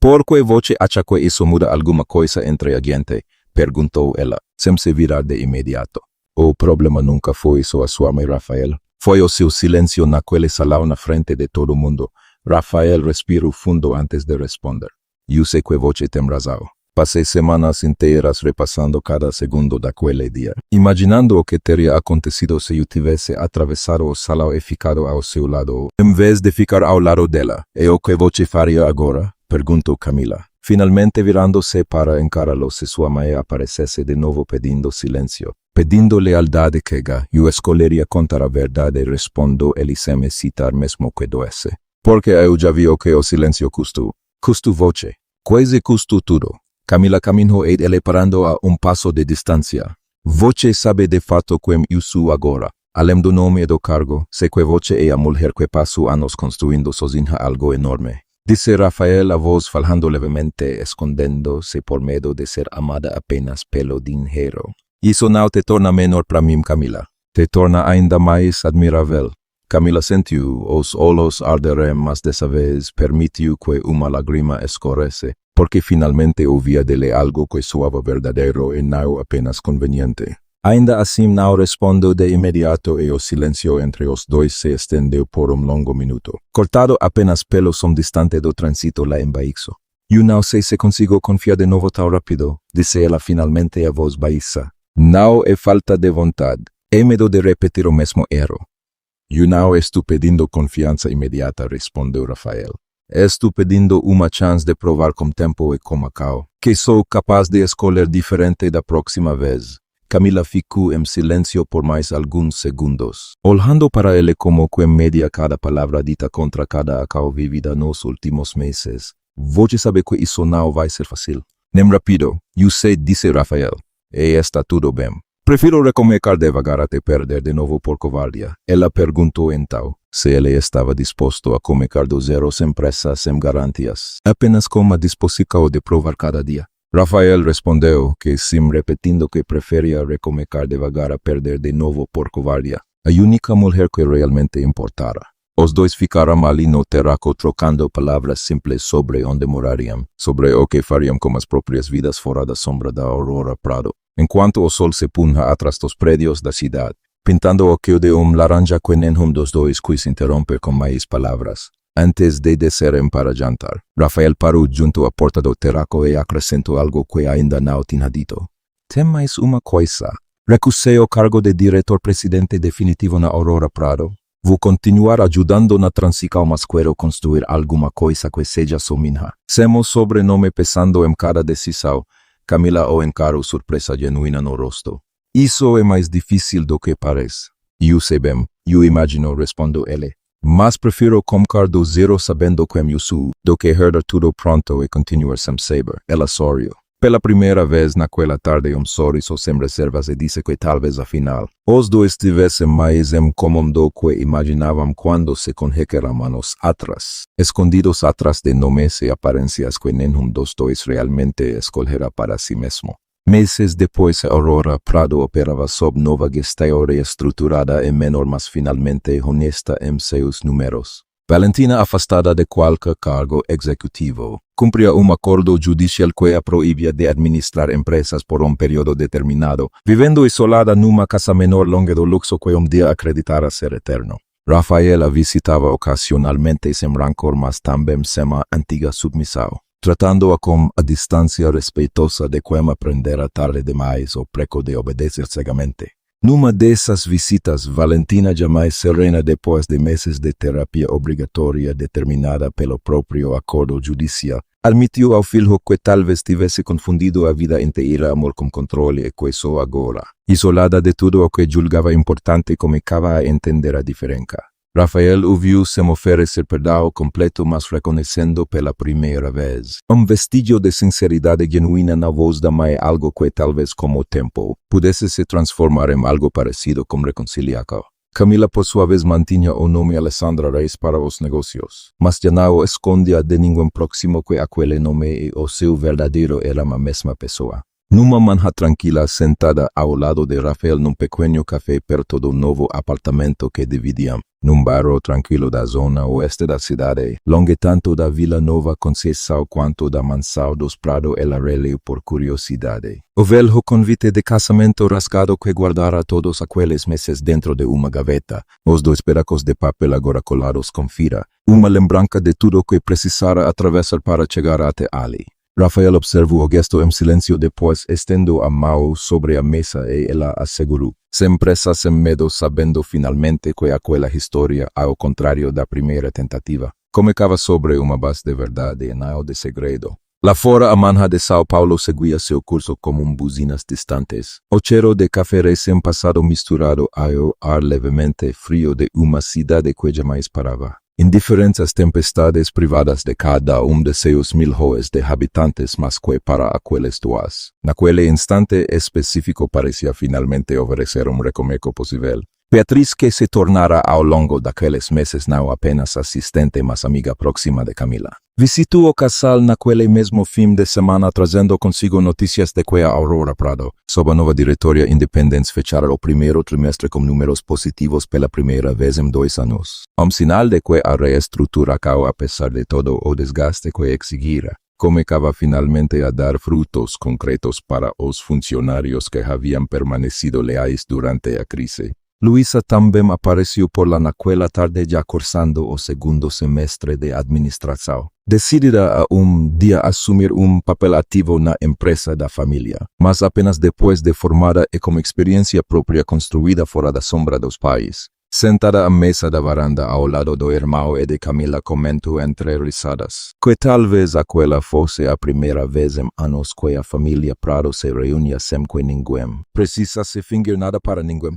Por que você acha que isso muda alguma coisa entre a gente? Perguntou ela, sem se virar de imediato. O problema nunca foi só a sua mãe, Rafael. Foi o seu silêncio naquele salão na frente de todo mundo. Rafael respirou fundo antes de responder. Eu sei que você tem razão. Passei semanas inteiras repassando cada segundo daquele dia, imaginando o que teria acontecido se eu tivesse atravessado o salão e ficado ao seu lado, em vez de ficar ao lado dela. E o que você faria agora? Perguntou Camila, finalmente virando-se para encará-lo se sua mãe aparecesse de novo pedindo silêncio. Pedindo lealdade que eu escolheria contar a verdade, respondeu ele sem hesitar mesmo que doesse. Porque eu já vi o que o silêncio custou. Custou você. Quase custou tudo. Camila caminhou e ele parando a passo de distância. Você sabe de fato quem eu sou agora. Além do nome e do cargo, sei que você é a mulher que passou anos construindo sozinha algo enorme. Disse Rafael, a voz falando levemente, escondendo-se por medo de ser amada apenas pelo dinheiro. Isso não te torna menor para mim, Camila. Te torna ainda mais admirável. Camila sentiu os olhos arderem, mas dessa vez permitiu que uma lágrima escorresse, porque finalmente ouvia dele algo que soava verdadeiro e não apenas conveniente. Ainda assim não respondeu de imediato e o silêncio entre os dois se estendeu por longo minuto, cortado apenas pelo som distante do trânsito lá embaixo. Eu não sei se consigo confiar de novo tão rápido, disse ela finalmente a voz baixa. Não é falta de vontade, é medo de repetir o mesmo erro. Eu não estou pedindo confiança imediata, respondeu Rafael. Estou pedindo uma chance de provar com tempo e com acau, que sou capaz de escolher diferente da próxima vez. Camila ficou em silêncio por mais alguns segundos, olhando para ele como que media cada palavra dita contra cada acau vivida nos últimos meses. Você sabe que isso não vai ser fácil. Nem rápido, eu sei, disse Rafael. E está tudo bem. Prefiro recomeçar devagar até perder de novo por covardia. Ela perguntou então se ele estava disposto a começar do zero sem pressa, sem garantias, apenas com uma disposição de provar cada dia. Rafael respondeu que sim, repetindo que preferia recomeçar devagar a perder de novo por covardia. A única mulher que realmente importara. Os dois ficaram ali no terraco trocando palavras simples sobre onde morariam, sobre o que fariam com as próprias vidas fora da sombra da Aurora Prado, enquanto o sol se punha atrás dos prédios da cidade, pintando o céu de laranja que nenhum dos dois quis interromper com mais palavras. Antes de descerem para jantar, Rafael parou junto à porta do terraco e acrescentou algo que ainda não tinha dito. Tem mais uma coisa. Recusei o cargo de diretor-presidente definitivo na Aurora Prado. Vou continuar ajudando na transição, mas quero construir alguma coisa que seja só minha. Sem o sobrenome pesando em cada decisão, Camila o encarou surpresa genuína no rosto. Isso é mais difícil do que parece. Eu sei bem, eu imagino, respondeu ele. Mas prefiro começar do zero sabendo quem eu sou, do que herdar tudo pronto e continuar sem saber. Ela sorriu. Pela primeira vez naquela tarde sorriso sem reservas e disse que talvez afinal os dois tivessem mais em comum do que imaginavam quando se conheceram anos atrás, escondidos atrás de nomes e aparências que nenhum dos dois realmente escolhera para si mesmo. Meses depois, a Aurora Prado operava sob nova gestão reestruturada e menor, mas finalmente honesta em seus números. Valentina, afastada de qualquer cargo executivo, cumpria acordo judicial que a proibia de administrar empresas por período determinado, vivendo isolada numa casa menor longe do luxo que dia acreditara ser eterno. Rafaela visitava ocasionalmente sem rancor, mas também sem a antiga submissão, tratando-a com a distância respeitosa de quem aprendera tarde demais o preco de obedecer cegamente. Numa dessas visitas, Valentina, jamais serena depois de meses de terapia obrigatória determinada pelo próprio acordo judicial, admitiu ao filho que talvez tivesse confundido a vida inteira amor com controle e que só agora, isolada de tudo o que julgava importante, começava a entender a diferença. Rafael o viu sem oferecer perdão completo, mas reconhecendo pela primeira vez vestígio de sinceridade genuína na voz da mãe, algo que talvez com o tempo pudesse se transformar em algo parecido com reconciliação. Camila, por sua vez, mantinha o nome Alessandra Reis para os negócios, mas já não escondia de ninguém próximo que aquele nome e o seu verdadeiro eram a mesma pessoa. Numa manhã tranquila, sentada ao lado de Rafael num pequeno café perto do novo apartamento que dividiam, num bairro tranquilo da zona oeste da cidade, longe tanto da Vila Nova Conceição quanto da mansão dos Prado, ela releu por curiosidade o velho convite de casamento rasgado que guardara todos aqueles meses dentro de uma gaveta, os dois pedacos de papel agora colados com fita, uma lembrança de tudo que precisara atravessar para chegar até ali. Rafael observou o gesto em silêncio, depois estendeu a mão sobre a mesa e ela assegurou, sem pressa, sem medo, sabendo finalmente que aquela história, ao contrário da primeira tentativa, começava sobre uma base de verdade e não de segredo. Lá fora, a manhã de São Paulo seguia seu curso como buzinas distantes. O cheiro de café recém-passado misturado ao ar levemente frio de uma cidade que jamais parava. Indiferentes tempestades privadas de cada de seus milhões de habitantes, mas que para aqueles dois, naquele instante específico, parecia finalmente oferecer recomeço possível. Beatriz, que se tornara ao longo daqueles meses não apenas assistente, mas amiga próxima de Camila, visitou o casal naquele mesmo fim de semana, trazendo consigo notícias de que a Aurora Prado, sob a nova diretoria independente, fechara o primeiro trimestre com números positivos pela primeira vez em 2 anos. Sinal de que a reestruturação, apesar de todo o desgaste que exigira, começava finalmente a dar frutos concretos para os funcionários que haviam permanecido leais durante a crise. Luísa também apareceu por lá naquela tarde, já cursando o segundo semestre de administração. Decidida a dia assumir papel ativo na empresa da família, mas apenas depois de formada e com experiência própria construída fora da sombra dos pais. Sentada à mesa da varanda ao lado do irmão e de Camila, comentou entre risadas que talvez aquela fosse a primeira vez em anos que a família Prado se reunia sem que ninguém precisasse fingir nada para ninguém.